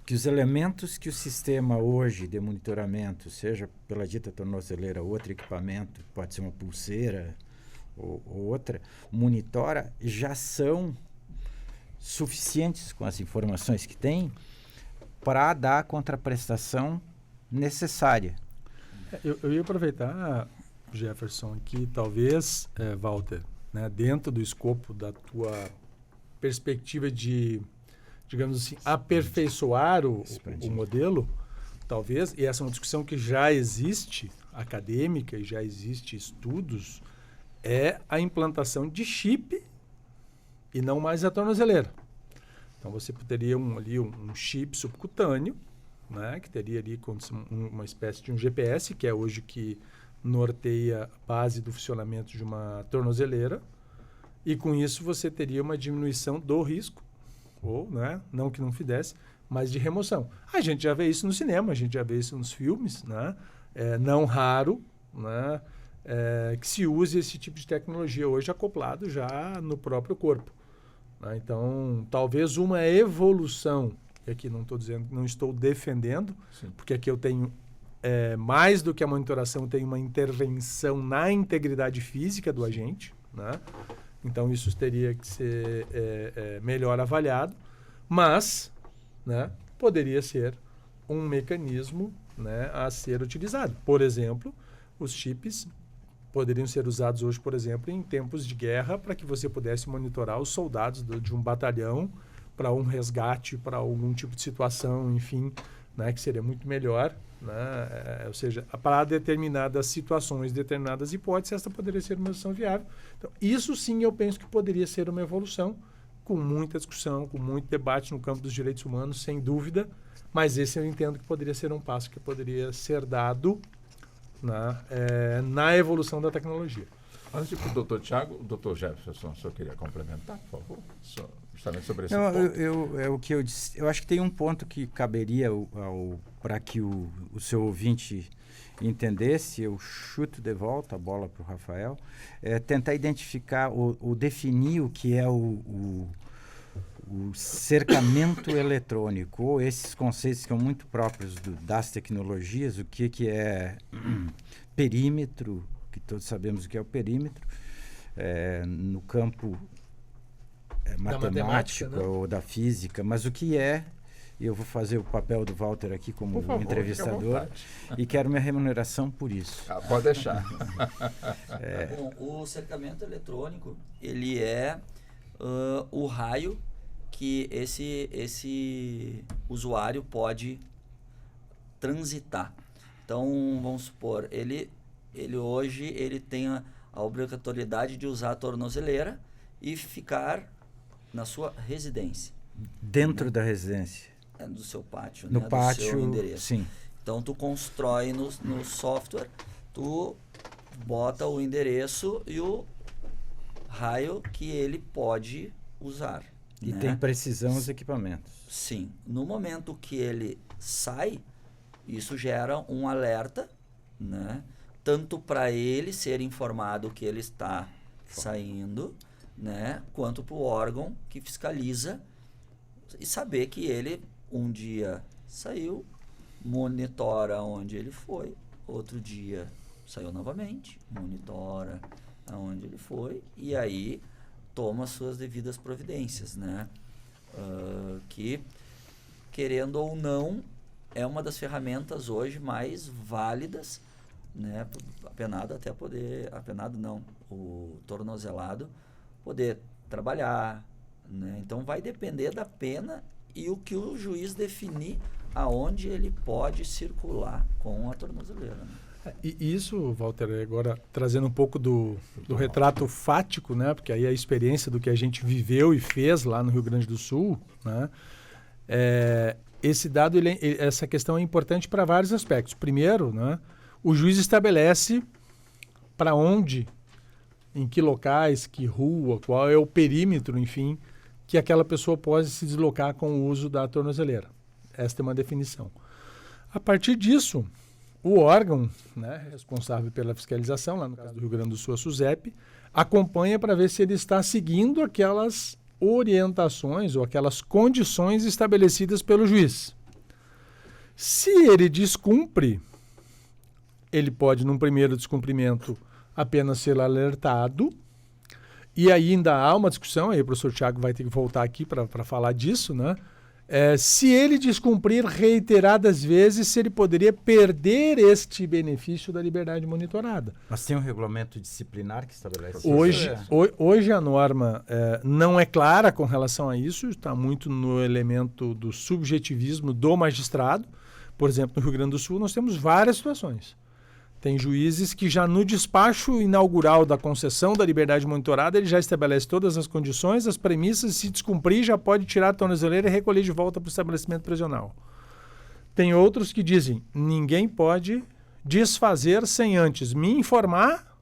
que os elementos que o sistema hoje de monitoramento, seja pela dita tornozeleira ou outro equipamento, pode ser uma pulseira ou outra, monitora, já são suficientes com as informações que tem para dar a contraprestação necessária. Eu ia aproveitar, Jefferson, que talvez, Walter, né, dentro do escopo da tua perspectiva de, digamos assim, aperfeiçoar o modelo, talvez, e essa é uma discussão que já existe, acadêmica, e já existe estudos, é a implantação de chip e não mais a tornozeleira. Então, você teria um chip subcutâneo, né, que teria ali uma espécie de um GPS, que é hoje que norteia a base do funcionamento de uma tornozeleira, e com isso você teria uma diminuição do risco, ou, né, não que não fizesse, mas de remoção. A gente já vê isso no cinema, a gente já vê isso nos filmes, né? Não raro, né, que se use esse tipo de tecnologia hoje acoplado já no próprio corpo. Né? Então, talvez uma evolução, e aqui não estou defendendo, sim, porque aqui eu tenho mais do que a monitoração, tem uma intervenção na integridade física do agente, né? Então, isso teria que ser melhor avaliado, mas, né, poderia ser um mecanismo, né, a ser utilizado. Por exemplo, os chips poderiam ser usados hoje, por exemplo, em tempos de guerra, para que você pudesse monitorar os soldados de um batalhão para um resgate, para algum tipo de situação, enfim, né, que seria muito melhor, né? Ou seja, para determinadas situações, determinadas hipóteses, essa poderia ser uma solução viável. Então, isso sim eu penso que poderia ser uma evolução, com muita discussão, com muito debate no campo dos direitos humanos, sem dúvida, mas esse eu entendo que poderia ser um passo que poderia ser dado na evolução da tecnologia. Antes de ir para o doutor Tiago, o doutor Jefferson, o senhor queria complementar, por favor? Justamente sobre esse ponto. O que eu disse, eu acho que tem um ponto que caberia para que o seu ouvinte entendesse, eu chuto de volta a bola para o Rafael, tentar identificar ou definir o que é o cercamento eletrônico, ou esses conceitos que são muito próprios das tecnologias, o que é perímetro, que todos sabemos o que é o perímetro, no campo matemático, né? Ou da física, mas o que é, eu vou fazer o papel do Walter aqui como por favor, entrevistador e quero minha remuneração por isso. Pode deixar. Bom, o cercamento eletrônico, ele é o raio que esse usuário pode transitar. Então, vamos supor, ele hoje tem a obrigatoriedade de usar a tornozeleira e ficar na sua residência. Dentro da residência? Do seu pátio, no né? pátio, do seu endereço. Sim. Então, tu constrói no software, tu bota o endereço e o raio que ele pode usar. E né? tem precisão os equipamentos. Sim. No momento que ele sai, isso gera um alerta, né? Tanto para ele ser informado que ele está saindo, né? Quanto para o órgão que fiscaliza e saber que ele um dia saiu, monitora onde ele foi, outro dia saiu novamente, monitora aonde ele foi e aí toma suas devidas providências, né? Que, querendo ou não, é uma das ferramentas hoje mais válidas, né? O tornozelado poder trabalhar, né? Então vai depender da pena e o que o juiz definir aonde ele pode circular com a tornozeleira, né? E isso, Walter, agora trazendo um pouco do retrato fático, né? Porque aí a experiência do que a gente viveu e fez lá no Rio Grande do Sul, né? Esse dado, essa questão é importante para vários aspectos. Primeiro, né? O juiz estabelece para onde, em que locais, que rua, qual é o perímetro, enfim, que aquela pessoa pode se deslocar com o uso da tornozeleira. Esta é uma definição. A partir disso, o órgão, né, responsável pela fiscalização, lá no caso do Rio Grande do Sul, a SUSEP, acompanha para ver se ele está seguindo aquelas orientações ou aquelas condições estabelecidas pelo juiz. Se ele descumpre, ele pode, num primeiro descumprimento, apenas ser alertado, e aí ainda há uma discussão, aí o professor Tiago vai ter que voltar aqui para falar disso, né? Se ele descumprir reiteradas vezes, se ele poderia perder este benefício da liberdade monitorada. Mas tem um regulamento disciplinar que estabelece Hoje a norma não é clara com relação a isso, está muito no elemento do subjetivismo do magistrado. Por exemplo, no Rio Grande do Sul nós temos várias situações. Tem juízes que já no despacho inaugural da concessão da liberdade monitorada, ele já estabelece todas as condições, as premissas, se descumprir já pode tirar a tornozeleira e recolher de volta para o estabelecimento prisional. Tem outros que dizem, ninguém pode desfazer sem antes me informar,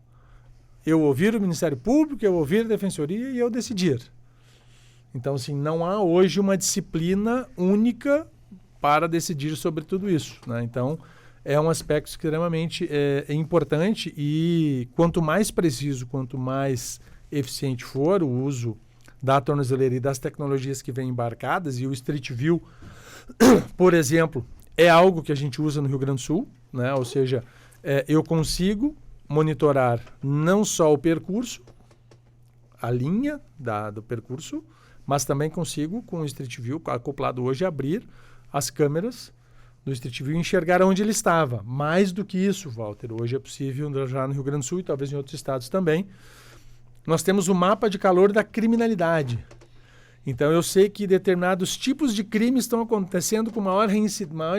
eu ouvir o Ministério Público, eu ouvir a Defensoria e eu decidir. Então, assim, não há hoje uma disciplina única para decidir sobre tudo isso, né? Então, é um aspecto extremamente importante e quanto mais preciso, quanto mais eficiente for o uso da tornozeleira e das tecnologias que vêm embarcadas, e o Street View, por exemplo, é algo que a gente usa no Rio Grande do Sul, né? Ou seja, eu consigo monitorar não só o percurso, a linha do percurso, mas também consigo, com o Street View acoplado hoje, abrir as câmeras do Street View e enxergar onde ele estava. Mais do que isso, Walter, hoje é possível, já no Rio Grande do Sul e talvez em outros estados também, nós temos o mapa de calor da criminalidade. Então, eu sei que determinados tipos de crimes estão acontecendo com maior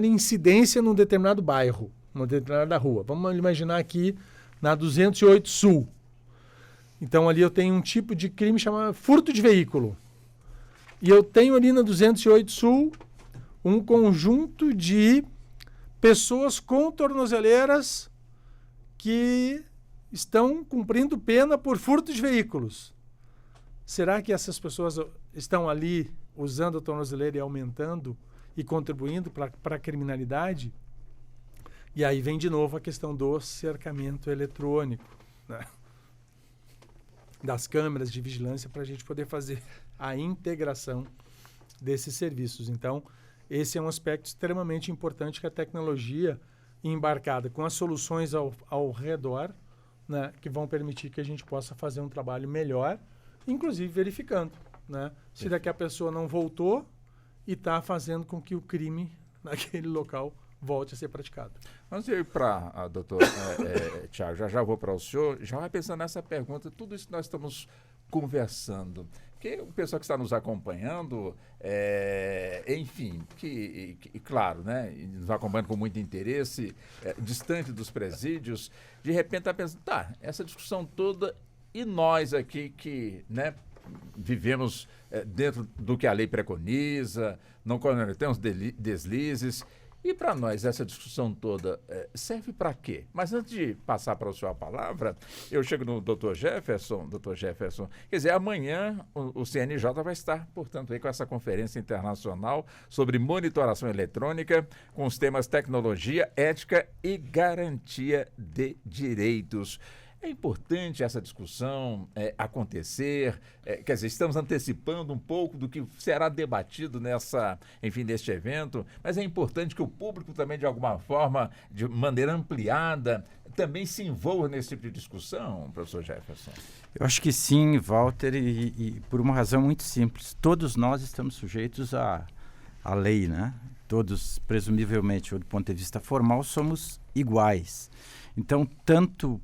incidência num determinado bairro, numa determinada rua. Vamos imaginar aqui na 208 Sul. Então, ali eu tenho um tipo de crime chamado furto de veículo. E eu tenho ali na 208 Sul um conjunto de pessoas com tornozeleiras que estão cumprindo pena por furto de veículos. Será que essas pessoas estão ali usando a tornozeleira e aumentando e contribuindo para a criminalidade? E aí vem de novo a questão do cercamento eletrônico, né? Das câmeras de vigilância para a gente poder fazer a integração desses serviços. Então, esse é um aspecto extremamente importante que a tecnologia embarcada com as soluções ao redor, né, que vão permitir que a gente possa fazer um trabalho melhor, inclusive verificando, né, se daqui a pessoa não voltou e está fazendo com que o crime naquele local volte a ser praticado. Vamos ir para doutor Tiago, já vou para o senhor, já vai pensando nessa pergunta, tudo isso que nós estamos conversando, porque o pessoal que está nos acompanhando, enfim, claro, né, nos acompanhando com muito interesse, distante dos presídios, de repente está pensando, essa discussão toda, e nós aqui que, né, vivemos dentro do que a lei preconiza, não cometemos deslizes. E para nós, essa discussão toda serve para quê? Mas antes de passar para o senhor a palavra, eu chego no Dr. Jefferson, quer dizer, amanhã o CNJ vai estar, portanto, aí com essa conferência internacional sobre monitoração eletrônica com os temas tecnologia, ética e garantia de direitos. É importante essa discussão acontecer, quer dizer, estamos antecipando um pouco do que será debatido neste evento, mas é importante que o público também, de alguma forma, de maneira ampliada, também se envolva nesse tipo de discussão, professor Jefferson. Eu acho que sim, Walter, e por uma razão muito simples. Todos nós estamos sujeitos à lei, né? Todos, presumivelmente, ou do ponto de vista formal, somos iguais. Então, tanto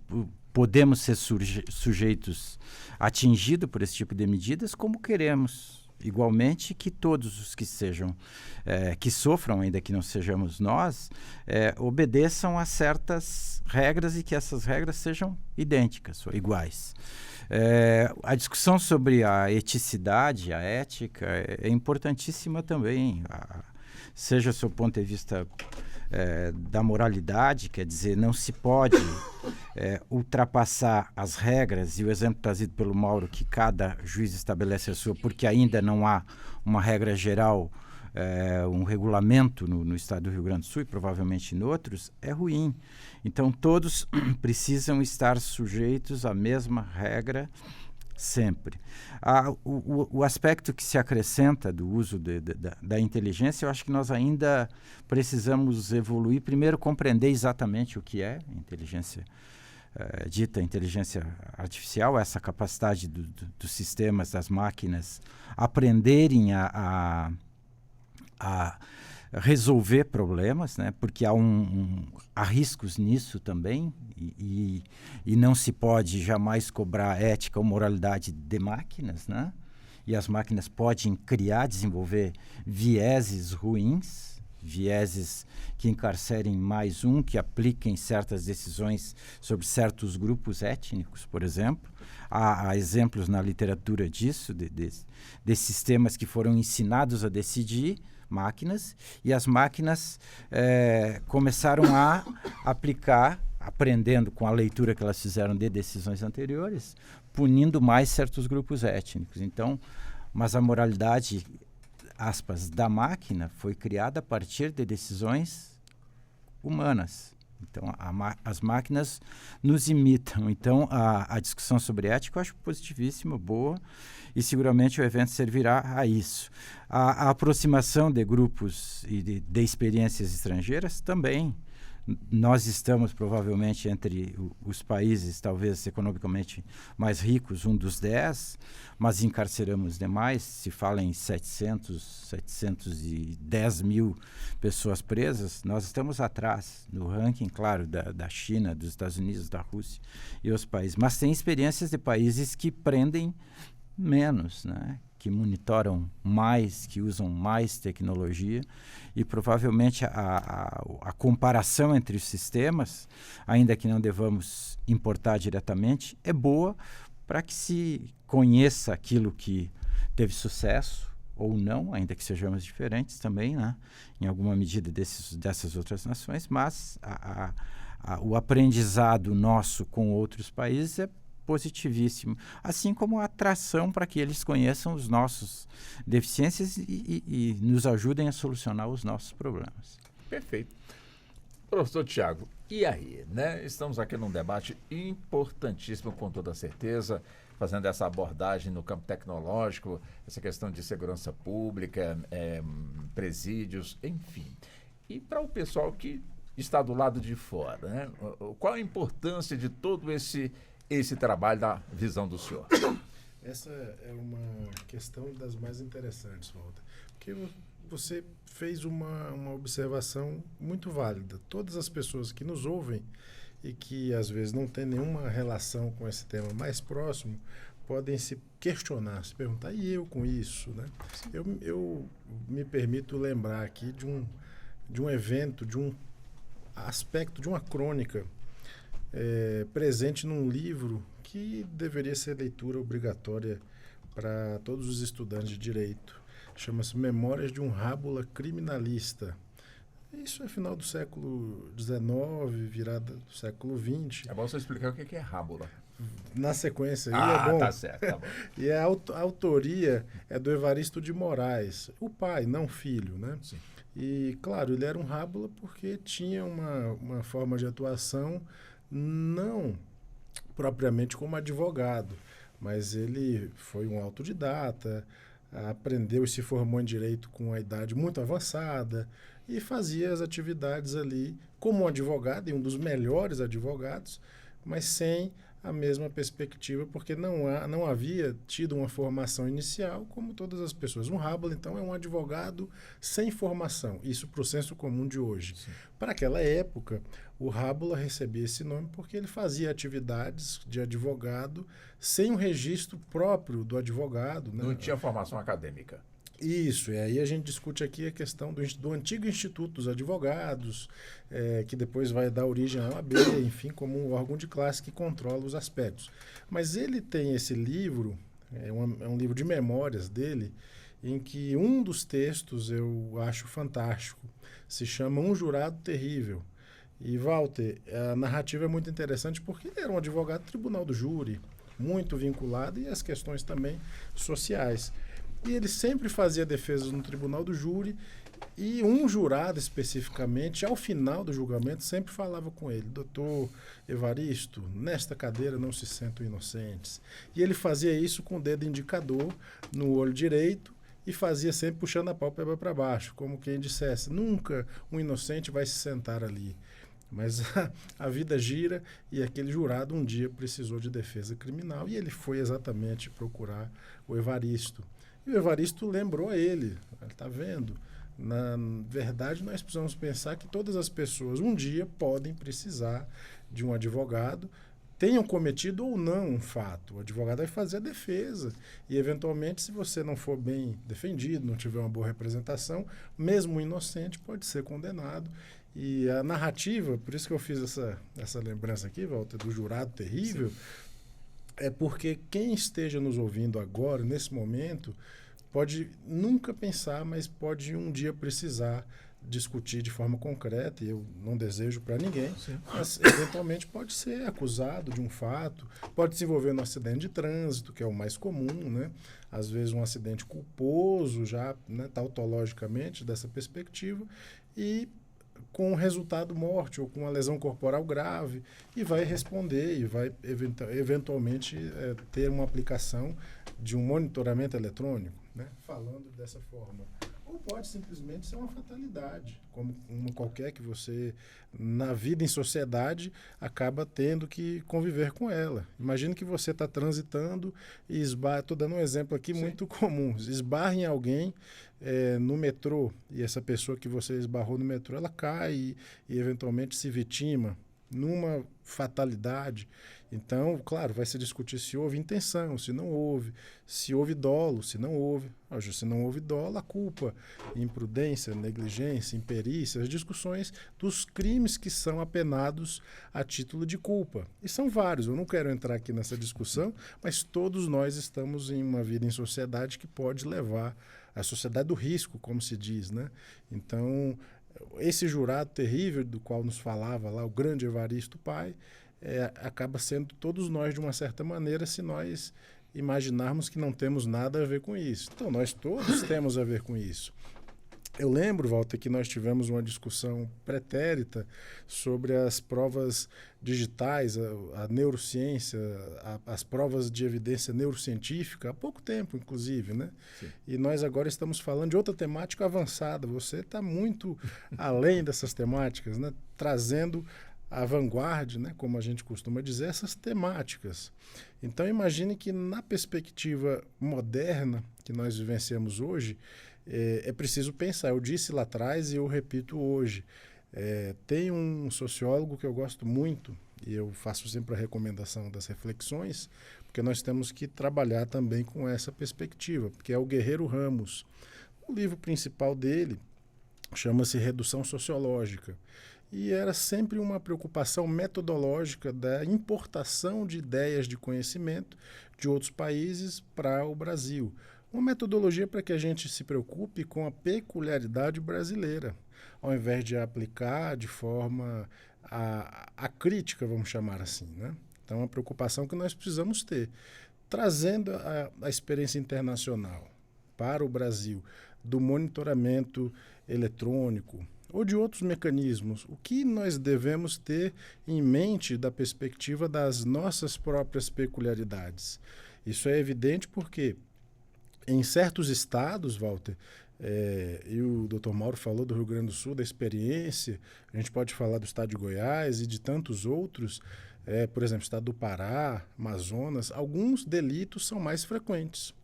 podemos ser sujeitos atingidos por esse tipo de medidas, como queremos, igualmente, que todos os que sejam, que sofram, ainda que não sejamos nós, obedeçam a certas regras e que essas regras sejam idênticas ou iguais. A discussão sobre a eticidade, a ética, é importantíssima também, seja do seu ponto de vista da moralidade, quer dizer, não se pode ultrapassar as regras, e o exemplo trazido pelo Mauro, que cada juiz estabelece a sua, porque ainda não há uma regra geral, um regulamento no estado do Rio Grande do Sul e provavelmente em outros, é ruim. Então, todos precisam estar sujeitos à mesma regra sempre. O aspecto que se acrescenta do uso da inteligência, eu acho que nós ainda precisamos evoluir. Primeiro, compreender exatamente o que é inteligência, dita inteligência artificial, essa capacidade dos sistemas, das máquinas, aprenderem a resolver problemas, né? Porque há riscos nisso também, e não se pode jamais cobrar ética ou moralidade de máquinas, né? E as máquinas podem desenvolver vieses ruins, vieses que encarcerem mais que apliquem certas decisões sobre certos grupos étnicos, por exemplo. Há exemplos na literatura disso, de sistemas que foram ensinados a decidir, máquinas, e as máquinas começaram a aplicar, aprendendo com a leitura que elas fizeram de decisões anteriores, punindo mais certos grupos étnicos. Então, mas a moralidade, aspas, da máquina foi criada a partir de decisões humanas. Então, as máquinas nos imitam. Então, a discussão sobre ética eu acho positivíssima, boa, e seguramente o evento servirá a isso. A aproximação de grupos e de experiências estrangeiras também, Nós estamos provavelmente entre os países talvez economicamente mais ricos, um dos 10, mas encarceramos demais. Se fala em 710 mil pessoas presas, nós estamos atrás no ranking, claro, da China, dos Estados Unidos, da Rússia e os países. Mas tem experiências de países que prendem menos, né? Que monitoram mais, que usam mais tecnologia, e provavelmente a comparação entre os sistemas, ainda que não devamos importar diretamente, é boa para que se conheça aquilo que teve sucesso ou não, ainda que sejamos diferentes também, né? Em alguma medida dessas outras nações, mas o aprendizado nosso com outros países é positivíssimo, assim como a atração para que eles conheçam os nossos deficiências e nos ajudem a solucionar os nossos problemas. Perfeito. Professor Tiago, e aí, né? Estamos aqui num debate importantíssimo, com toda certeza, fazendo essa abordagem no campo tecnológico, essa questão de segurança pública, presídios, enfim. E para o pessoal que está do lado de fora, né? Qual a importância de todo esse trabalho da visão do senhor? Essa é uma questão das mais interessantes, Walter, porque você fez uma observação muito válida. Todas as pessoas que nos ouvem e que às vezes não têm nenhuma relação com esse tema mais próximo podem se questionar, se perguntar, e eu com isso, né? Eu me permito lembrar aqui de um evento, de um aspecto, de uma crônica presente num livro que deveria ser leitura obrigatória para todos os estudantes de direito. Chama-se Memórias de um Rábula Criminalista. Isso é final do século XIX, virada do século XX. É bom você explicar o que é rábula. Na sequência. É bom. Tá certo, tá bom. E a autoria é do Evaristo de Moraes, o pai, não o filho, né? Sim. E, claro, ele era um rábula porque tinha uma forma de atuação não propriamente como advogado, mas ele foi um autodidata, aprendeu e se formou em direito com uma idade muito avançada e fazia as atividades ali como um advogado, e um dos melhores advogados, mas sem a mesma perspectiva, porque não havia tido uma formação inicial como todas as pessoas. Um rábula, então, é um advogado sem formação, isso para o senso comum de hoje. Para aquela época, o rábula recebia esse nome porque ele fazia atividades de advogado sem um registro próprio do advogado. Né? Não tinha formação acadêmica. Isso, e aí a gente discute aqui a questão do antigo Instituto dos Advogados, que depois vai dar origem à OAB, enfim, como um órgão de classe que controla os aspectos. Mas ele tem esse livro, é um livro de memórias dele, em que um dos textos eu acho fantástico, se chama Um Jurado Terrível. E, Walter, a narrativa é muito interessante porque ele era um advogado do Tribunal do Júri, muito vinculado, e as questões também sociais. E ele sempre fazia defesas no Tribunal do Júri, e um jurado especificamente, ao final do julgamento, sempre falava com ele: doutor Evaristo, nesta cadeira não se sentam inocentes. E ele fazia isso com o dedo indicador no olho direito e fazia sempre puxando a pálpebra para baixo, como quem dissesse: nunca um inocente vai se sentar ali. Mas a vida gira, e aquele jurado um dia precisou de defesa criminal e ele foi exatamente procurar o Evaristo. E o Evaristo lembrou a ele: está vendo? Na verdade, nós precisamos pensar que todas as pessoas um dia podem precisar de um advogado, tenham cometido ou não um fato. O advogado vai fazer a defesa e, eventualmente, se você não for bem defendido, não tiver uma boa representação, mesmo o inocente pode ser condenado. E a narrativa, por isso que eu fiz essa lembrança aqui, Walter, do jurado terrível, é porque quem esteja nos ouvindo agora, nesse momento, pode nunca pensar, mas pode um dia precisar discutir de forma concreta, e eu não desejo para ninguém, mas eventualmente pode ser acusado de um fato, pode se envolver num acidente de trânsito, que é o mais comum, né? Às vezes um acidente culposo, já, né, tautologicamente, dessa perspectiva, e com resultado morte ou com uma lesão corporal grave, e vai responder e vai eventualmente ter uma aplicação de um monitoramento eletrônico, né? Falando dessa forma. Ou pode simplesmente ser uma fatalidade, como uma qualquer que você, na vida em sociedade, acaba tendo que conviver com ela. Imagine que você está transitando e esbarra, estou dando um exemplo aqui muito comum, esbarra em alguém no metrô, e essa pessoa que você esbarrou no metrô, ela cai e eventualmente se vitima numa fatalidade. Então, claro, vai se discutir se houve intenção, se não houve, se houve dolo, se não houve. Se não houve dolo, a culpa, imprudência, negligência, imperícia, as discussões dos crimes que são apenados a título de culpa. E são vários, eu não quero entrar aqui nessa discussão, mas todos nós estamos em uma vida em sociedade que pode levar à sociedade do risco, como se diz, né? Então, esse jurado terrível do qual nos falava lá o grande Evaristo Pai, acaba sendo todos nós de uma certa maneira, se nós imaginarmos que não temos nada a ver com isso. Então, nós todos temos a ver com isso. Eu lembro, Walter, que nós tivemos uma discussão pretérita sobre as provas digitais, a neurociência, as provas de evidência neurocientífica, há pouco tempo, inclusive, né? Sim. E nós agora estamos falando de outra temática avançada. Você está muito além dessas temáticas, né? Trazendo à vanguarda, né? Como a gente costuma dizer, essas temáticas. Então, imagine que na perspectiva moderna que nós vivenciamos hoje, é preciso pensar. Eu disse lá atrás e eu repito hoje. Tem um sociólogo que eu gosto muito, e eu faço sempre a recomendação das reflexões, porque nós temos que trabalhar também com essa perspectiva, que é o Guerreiro Ramos. O livro principal dele chama-se Redução Sociológica. E era sempre uma preocupação metodológica da importação de ideias de conhecimento de outros países para o Brasil. Uma metodologia para que a gente se preocupe com a peculiaridade brasileira, ao invés de aplicar de forma a crítica, vamos chamar assim, né? Então, é uma preocupação que nós precisamos ter. Trazendo a experiência internacional para o Brasil, do monitoramento eletrônico ou de outros mecanismos, o que nós devemos ter em mente da perspectiva das nossas próprias peculiaridades? Isso é evidente porque em certos estados, Walter, e o Dr. Mauro falou do Rio Grande do Sul, da experiência, a gente pode falar do estado de Goiás e de tantos outros, por exemplo, estado do Pará, Amazonas, alguns delitos são mais frequentes.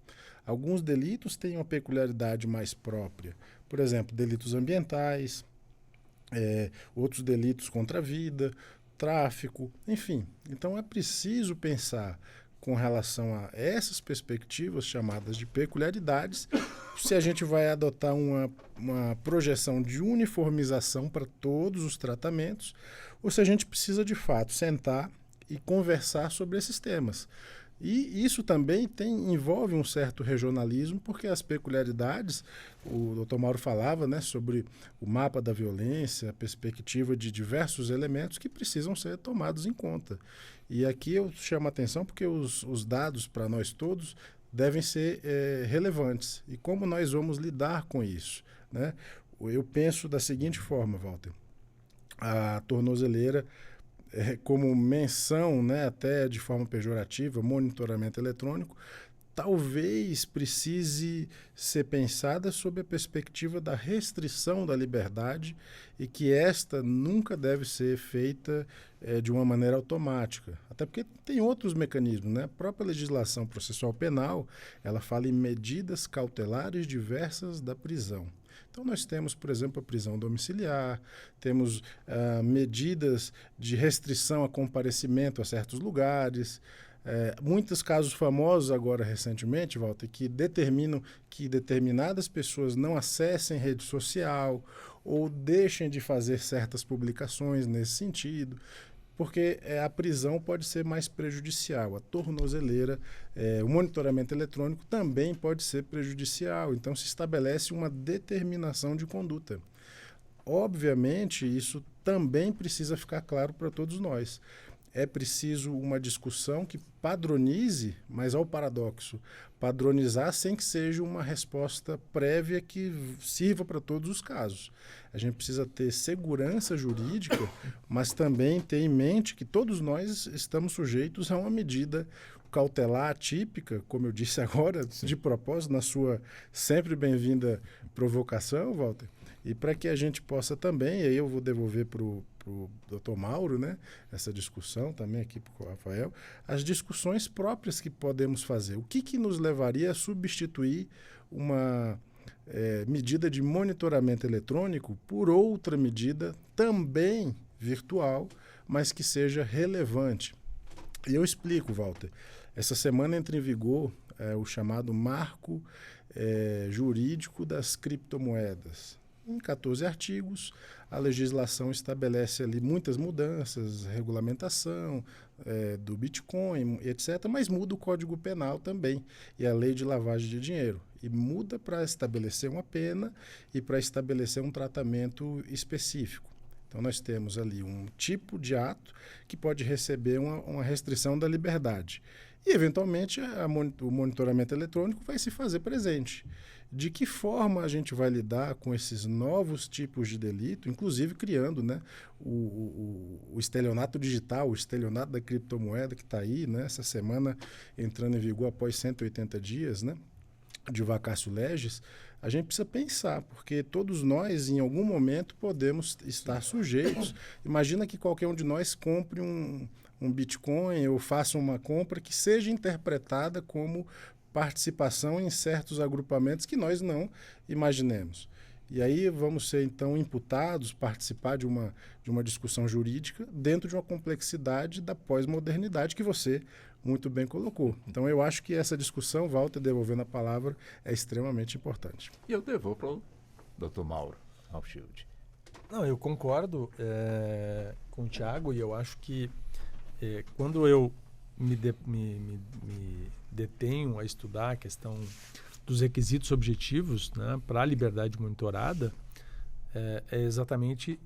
Alguns delitos têm uma peculiaridade mais própria. Por exemplo, delitos ambientais, outros delitos contra a vida, tráfico, enfim. Então é preciso pensar com relação a essas perspectivas chamadas de peculiaridades, se a gente vai adotar uma projeção de uniformização para todos os tratamentos, ou se a gente precisa de fato sentar e conversar sobre esses temas. E isso também envolve um certo regionalismo, porque as peculiaridades, o Dr. Mauro falava, né, sobre o mapa da violência, a perspectiva de diversos elementos que precisam ser tomados em conta. E aqui eu chamo a atenção porque os dados para nós todos devem ser relevantes. E como nós vamos lidar com isso, né? Eu penso da seguinte forma, Walter. A tornozeleira, como menção, né, até de forma pejorativa, monitoramento eletrônico, talvez precise ser pensada sob a perspectiva da restrição da liberdade e que esta nunca deve ser feita de uma maneira automática. Até porque tem outros mecanismos, né? A própria legislação processual penal, ela fala em medidas cautelares diversas da prisão. Então, nós temos, por exemplo, a prisão domiciliar, temos medidas de restrição a comparecimento a certos lugares, muitos casos famosos agora recentemente, Walter, que determinam que determinadas pessoas não acessem rede social ou deixem de fazer certas publicações nesse sentido, porque a prisão pode ser mais prejudicial. A tornozeleira, o monitoramento eletrônico também pode ser prejudicial. Então, se estabelece uma determinação de conduta. Obviamente, isso também precisa ficar claro para todos nós. É preciso uma discussão que padronize, mas ao paradoxo, padronizar sem que seja uma resposta prévia que sirva para todos os casos. A gente precisa ter segurança jurídica, mas também ter em mente que todos nós estamos sujeitos a uma medida cautelar atípica, como eu disse agora, de propósito, na sua sempre bem-vinda provocação, Walter, e para que a gente possa também, e aí eu vou devolver para o Dr. Mauro, né, essa discussão também aqui para o Rafael, as discussões próprias que podemos fazer. O que nos levaria a substituir uma medida de monitoramento eletrônico por outra medida também virtual, mas que seja relevante. E eu explico, Walter. Essa semana entra em vigor o chamado Marco Jurídico das Criptomoedas. Em 14 artigos, a legislação estabelece ali muitas mudanças, regulamentação do Bitcoin, etc., mas muda o Código Penal também e a Lei de Lavagem de Dinheiro. E muda para estabelecer uma pena e para estabelecer um tratamento específico. Então, nós temos ali um tipo de ato que pode receber uma restrição da liberdade. E, eventualmente, o monitoramento eletrônico vai se fazer presente. De que forma a gente vai lidar com esses novos tipos de delito, inclusive criando, né, o estelionato digital, o estelionato da criptomoeda que está aí, né, essa semana entrando em vigor após 180 dias, né, de vacatio legis, a gente precisa pensar, porque todos nós, em algum momento, podemos estar sujeitos. Imagina que qualquer um de nós compre um Bitcoin ou faça uma compra que seja interpretada como participação em certos agrupamentos que nós não imaginemos. E aí vamos ser, então, imputados, participar de uma discussão jurídica dentro de uma complexidade da pós-modernidade que você muito bem colocou. Então, eu acho que essa discussão, Walter, devolvendo a palavra, é extremamente importante. E eu devolvo para o Dr. Mauro Aufschild. Não, eu concordo com o Thiago, e eu acho que quando eu me detenho a estudar a questão dos requisitos objetivos, né, para a liberdade monitorada, é exatamente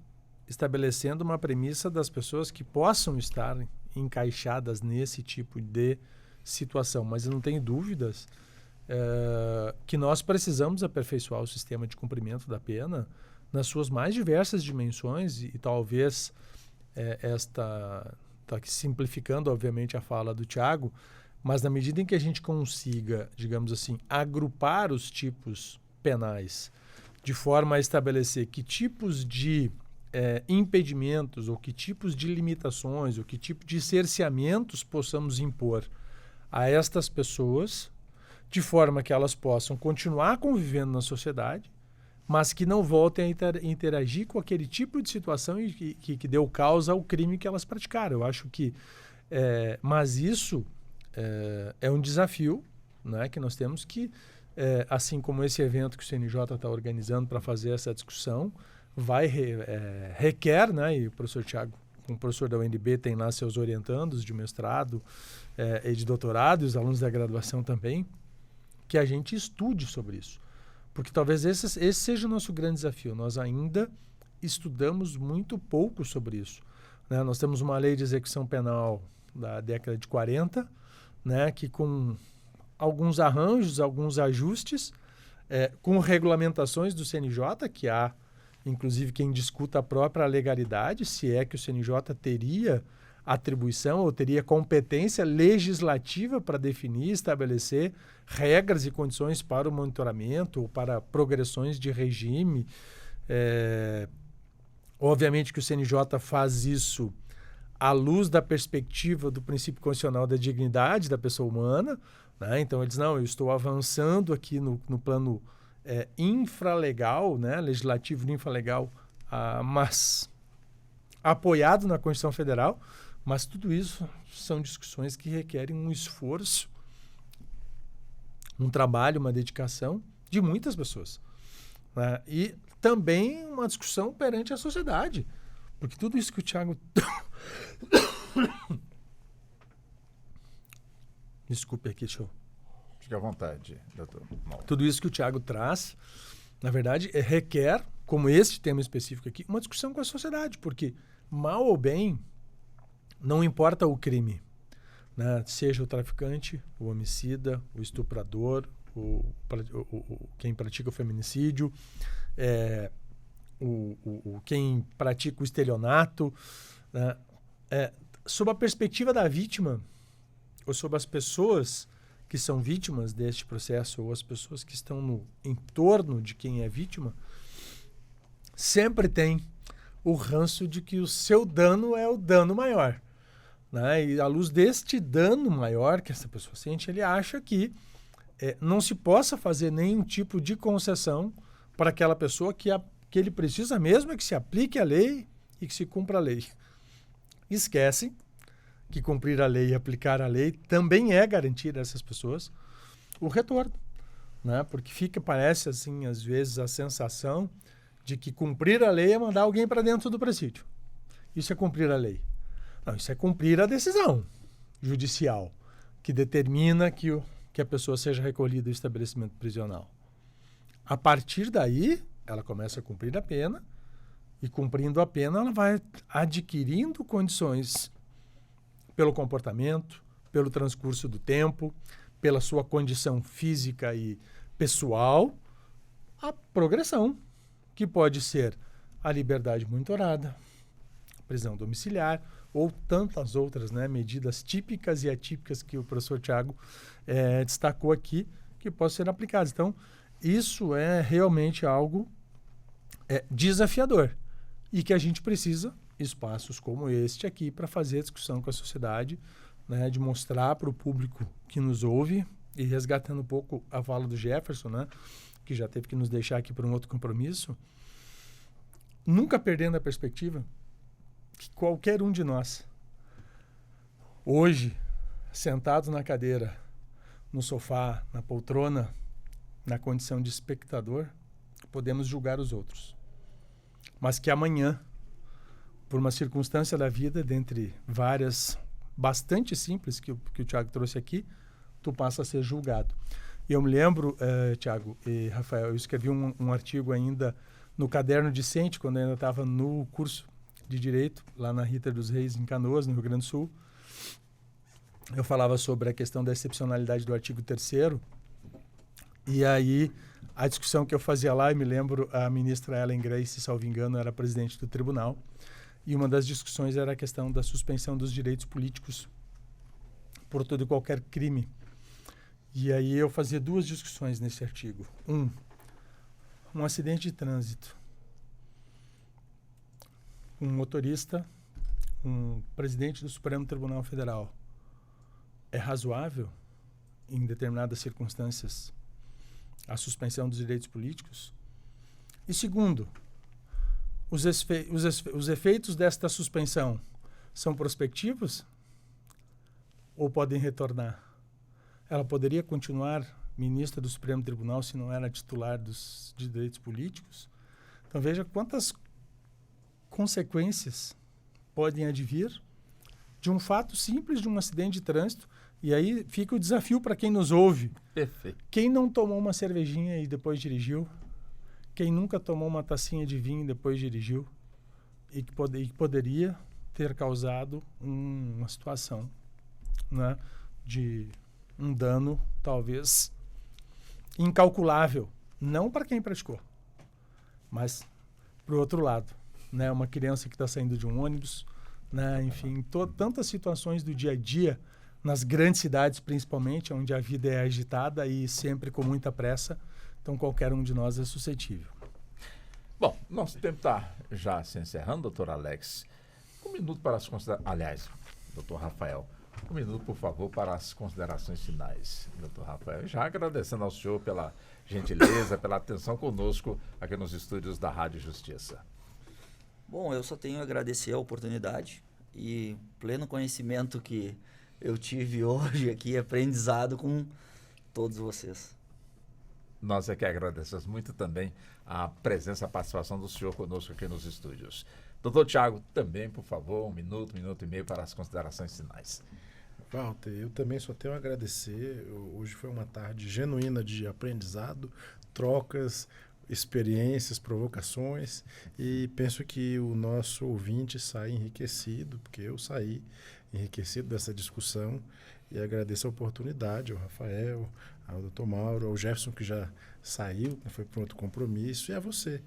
estabelecendo uma premissa das pessoas que possam estar encaixadas nesse tipo de situação. Mas eu não tenho dúvidas que nós precisamos aperfeiçoar o sistema de cumprimento da pena nas suas mais diversas dimensões e talvez está aqui simplificando, obviamente, a fala do Thiago, mas na medida em que a gente consiga, digamos assim, agrupar os tipos penais de forma a estabelecer que tipos de impedimentos ou que tipos de limitações ou que tipo de cerceamentos possamos impor a estas pessoas, de forma que elas possam continuar convivendo na sociedade, mas que não voltem a interagir com aquele tipo de situação que deu causa ao crime que elas praticaram. Eu acho que... mas isso é um desafio, né, que nós temos que, assim como esse evento que o CNJ está organizando para fazer essa discussão, requer, né, e o professor Thiago, como professor da UNB, tem lá seus orientandos de mestrado e de doutorado, e os alunos da graduação também, que a gente estude sobre isso. Porque talvez esse seja o nosso grande desafio. Nós ainda estudamos muito pouco sobre isso, né? Nós temos uma lei de execução penal da década de 40, né, que com alguns arranjos, alguns ajustes, com regulamentações do CNJ, que há, inclusive, quem discuta a própria legalidade, se é que o CNJ teria atribuição ou teria competência legislativa para definir e estabelecer regras e condições para o monitoramento ou para progressões de regime. Obviamente que o CNJ faz isso à luz da perspectiva do princípio constitucional da dignidade da pessoa humana, né? Então ele diz, não, eu estou avançando aqui no plano infralegal, né? Legislativo infralegal, mas apoiado na Constituição Federal, mas tudo isso são discussões que requerem um esforço, um trabalho, uma dedicação de muitas pessoas, né? E também uma discussão perante a sociedade, porque tudo isso que o Thiago... Desculpe aqui, deixa eu... Fique à vontade, doutor Mauro. Tudo isso que o Thiago traz, na verdade, requer, como este tema específico aqui, uma discussão com a sociedade, porque, mal ou bem, não importa o crime, né? Seja o traficante, o homicida, o estuprador, quem pratica o feminicídio, quem pratica o estelionato, né? Sob a perspectiva da vítima, ou sobre as pessoas que são vítimas deste processo, ou as pessoas que estão no entorno de quem é vítima, sempre tem o ranço de que o seu dano é o dano maior, né? E à luz deste dano maior que essa pessoa sente, ele acha que não se possa fazer nenhum tipo de concessão para aquela pessoa, que ele precisa mesmo é que se aplique a lei e que se cumpra a lei. Esquece que cumprir a lei e aplicar a lei também é garantir a essas pessoas o retorno, né? Porque parece assim, às vezes, a sensação de que cumprir a lei é mandar alguém para dentro do presídio. Isso é cumprir a lei. Não, isso é cumprir a decisão judicial que determina que a pessoa seja recolhida do estabelecimento prisional. A partir daí, ela começa a cumprir a pena, e cumprindo a pena, ela vai adquirindo condições pelo comportamento, pelo transcurso do tempo, pela sua condição física e pessoal, a progressão, que pode ser a liberdade monitorada, prisão domiciliar, ou tantas outras, né, medidas típicas e atípicas que o professor Tiago destacou aqui, que possam ser aplicadas. Então, isso é realmente algo desafiador, e que a gente precisa espaços como este aqui para fazer a discussão com a sociedade, né, de mostrar para o público que nos ouve, e resgatando um pouco a fala do Jefferson, né, que já teve que nos deixar aqui por um outro compromisso, nunca perdendo a perspectiva que qualquer um de nós, hoje, sentado na cadeira, no sofá, na poltrona, na condição de espectador, podemos julgar os outros. Mas que amanhã, por uma circunstância da vida, dentre várias, bastante simples, que o Tiago trouxe aqui, tu passa a ser julgado. E eu me lembro, Tiago e Rafael, eu escrevi um artigo ainda no Caderno Discente, quando eu ainda estava no curso de Direito, lá na Rita dos Reis, em Canoas, no Rio Grande do Sul. Eu falava sobre a questão da excepcionalidade do artigo 3º, e aí a discussão que eu fazia lá, eu me lembro, a ministra Ellen Grace, salvo engano, era presidente do tribunal, e uma das discussões era a questão da suspensão dos direitos políticos por todo e qualquer crime. E aí eu fazia duas discussões nesse artigo. Um acidente de trânsito. Um motorista, um presidente do Supremo Tribunal Federal. É razoável, em determinadas circunstâncias, a suspensão dos direitos políticos? E segundo, os efeitos desta suspensão são prospectivos ou podem retornar? Ela poderia continuar ministra do Supremo Tribunal se não era titular de direitos políticos? Então veja quantas consequências podem advir de um fato simples, de um acidente de trânsito. E aí fica o desafio para quem nos ouve. Perfeito. Quem não tomou uma cervejinha e depois dirigiu? Quem nunca tomou uma tacinha de vinho e depois dirigiu? E que poderia ter causado uma situação, né, de um dano talvez incalculável. Não para quem praticou, mas para o outro lado. Né, uma criança que está saindo de um ônibus, né, enfim, tantas situações do dia a dia, nas grandes cidades principalmente, onde a vida é agitada e sempre com muita pressa, então qualquer um de nós é suscetível. Bom, nosso tempo está já se encerrando, doutor Alex. Um minuto para as considerações. Aliás, doutor Rafael, um minuto, por favor, para as considerações finais. Doutor Rafael, já agradecendo ao senhor pela gentileza, pela atenção conosco aqui nos estúdios da Rádio Justiça. Bom, eu só tenho a agradecer a oportunidade e pleno conhecimento que eu tive hoje aqui, aprendizado com todos vocês. Nós é que agradecemos muito também a presença, a participação do senhor conosco aqui nos estúdios. Doutor Tiago, também, por favor, um minuto e meio para as considerações finais. Walter, eu também só tenho a agradecer. Hoje foi uma tarde genuína de aprendizado, trocas, experiências, provocações, e penso que o nosso ouvinte sai enriquecido, porque eu saí enriquecido dessa discussão, e agradeço a oportunidade ao Rafael, ao Dr. Mauro, ao Jefferson, que já saiu, foi para outro compromisso, e a você.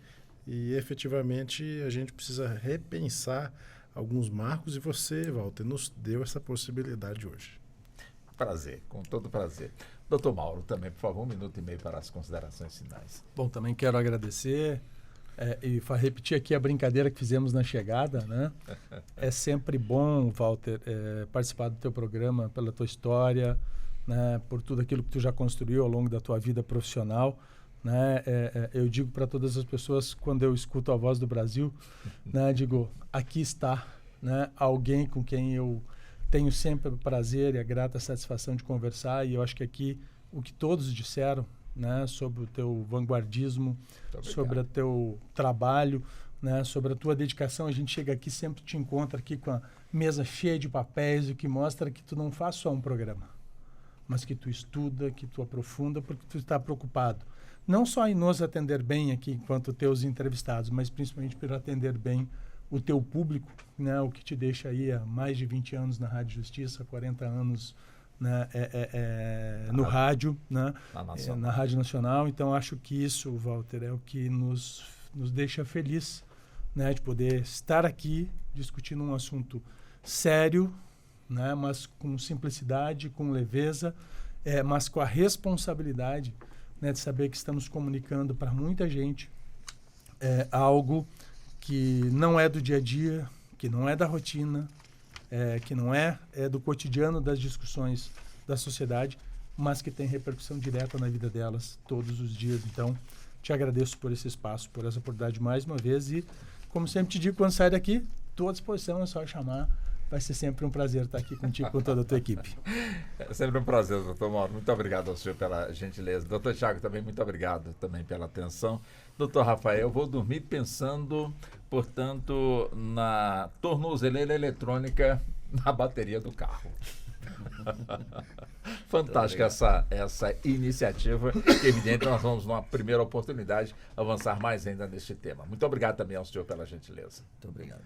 E efetivamente a gente precisa repensar alguns marcos, e você, Walter, nos deu essa possibilidade hoje. prazer, com todo prazer. Doutor Mauro, também, por favor, 1 minuto e meio para as considerações finais. Bom, também quero agradecer e repetir aqui a brincadeira que fizemos na chegada, né? É sempre bom, Walter, participar do teu programa, pela tua história, né? Por tudo aquilo que tu já construiu ao longo da tua vida profissional, né? Eu digo para todas as pessoas, quando eu escuto a Voz do Brasil, né? Digo, aqui está, né? Alguém com quem eu tenho sempre o prazer e a grata satisfação de conversar, e eu acho que aqui o que todos disseram, né, sobre o teu vanguardismo, sobre o teu trabalho, né, sobre a tua dedicação, a gente chega aqui, sempre te encontra aqui com a mesa cheia de papéis, o que mostra que tu não faz só um programa, mas que tu estuda, que tu aprofunda, porque tu está preocupado. Não só em nos atender bem aqui enquanto teus entrevistados, mas principalmente por atender bem o teu público, né, o que te deixa aí há mais de 20 anos na Rádio Justiça, 40 anos, né, no rádio, né, na Rádio Nacional. Então, acho que isso, Walter, é o que nos deixa feliz, né, de poder estar aqui discutindo um assunto sério, né, mas com simplicidade, com leveza, mas com a responsabilidade, né, de saber que estamos comunicando para muita gente algo que não é do dia a dia, que não é da rotina, que não é do cotidiano das discussões da sociedade, mas que tem repercussão direta na vida delas todos os dias. Então, te agradeço por esse espaço, por essa oportunidade mais uma vez, e como sempre te digo, quando sair daqui, estou à disposição, é só chamar. Vai ser sempre um prazer estar aqui contigo, com toda a tua equipe. É sempre um prazer, doutor Mauro. Muito obrigado ao senhor pela gentileza. Doutor Thiago, também muito obrigado também pela atenção. Doutor Rafael, eu vou dormir pensando, portanto, na tornozeleira eletrônica na bateria do carro. Fantástica essa iniciativa, que evidente nós vamos, numa primeira oportunidade, avançar mais ainda neste tema. Muito obrigado também ao senhor pela gentileza. Muito obrigado.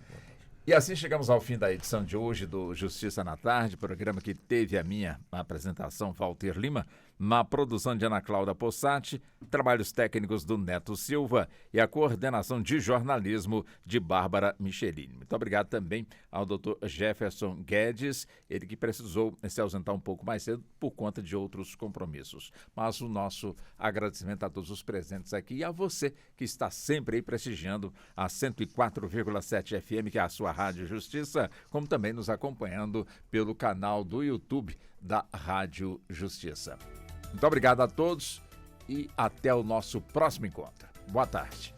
E assim chegamos ao fim da edição de hoje do Justiça na Tarde, programa que teve a minha apresentação, Walter Lima, na produção de Ana Cláudia Possati, trabalhos técnicos do Neto Silva e a coordenação de jornalismo de Bárbara Michelini. Muito obrigado também ao Dr. Jefferson Guedes, ele que precisou se ausentar um pouco mais cedo por conta de outros compromissos. Mas o nosso agradecimento a todos os presentes aqui e a você que está sempre aí prestigiando a 104,7 FM, que é a sua Rádio Justiça, como também nos acompanhando pelo canal do YouTube da Rádio Justiça. Muito obrigado a todos e até o nosso próximo encontro. Boa tarde.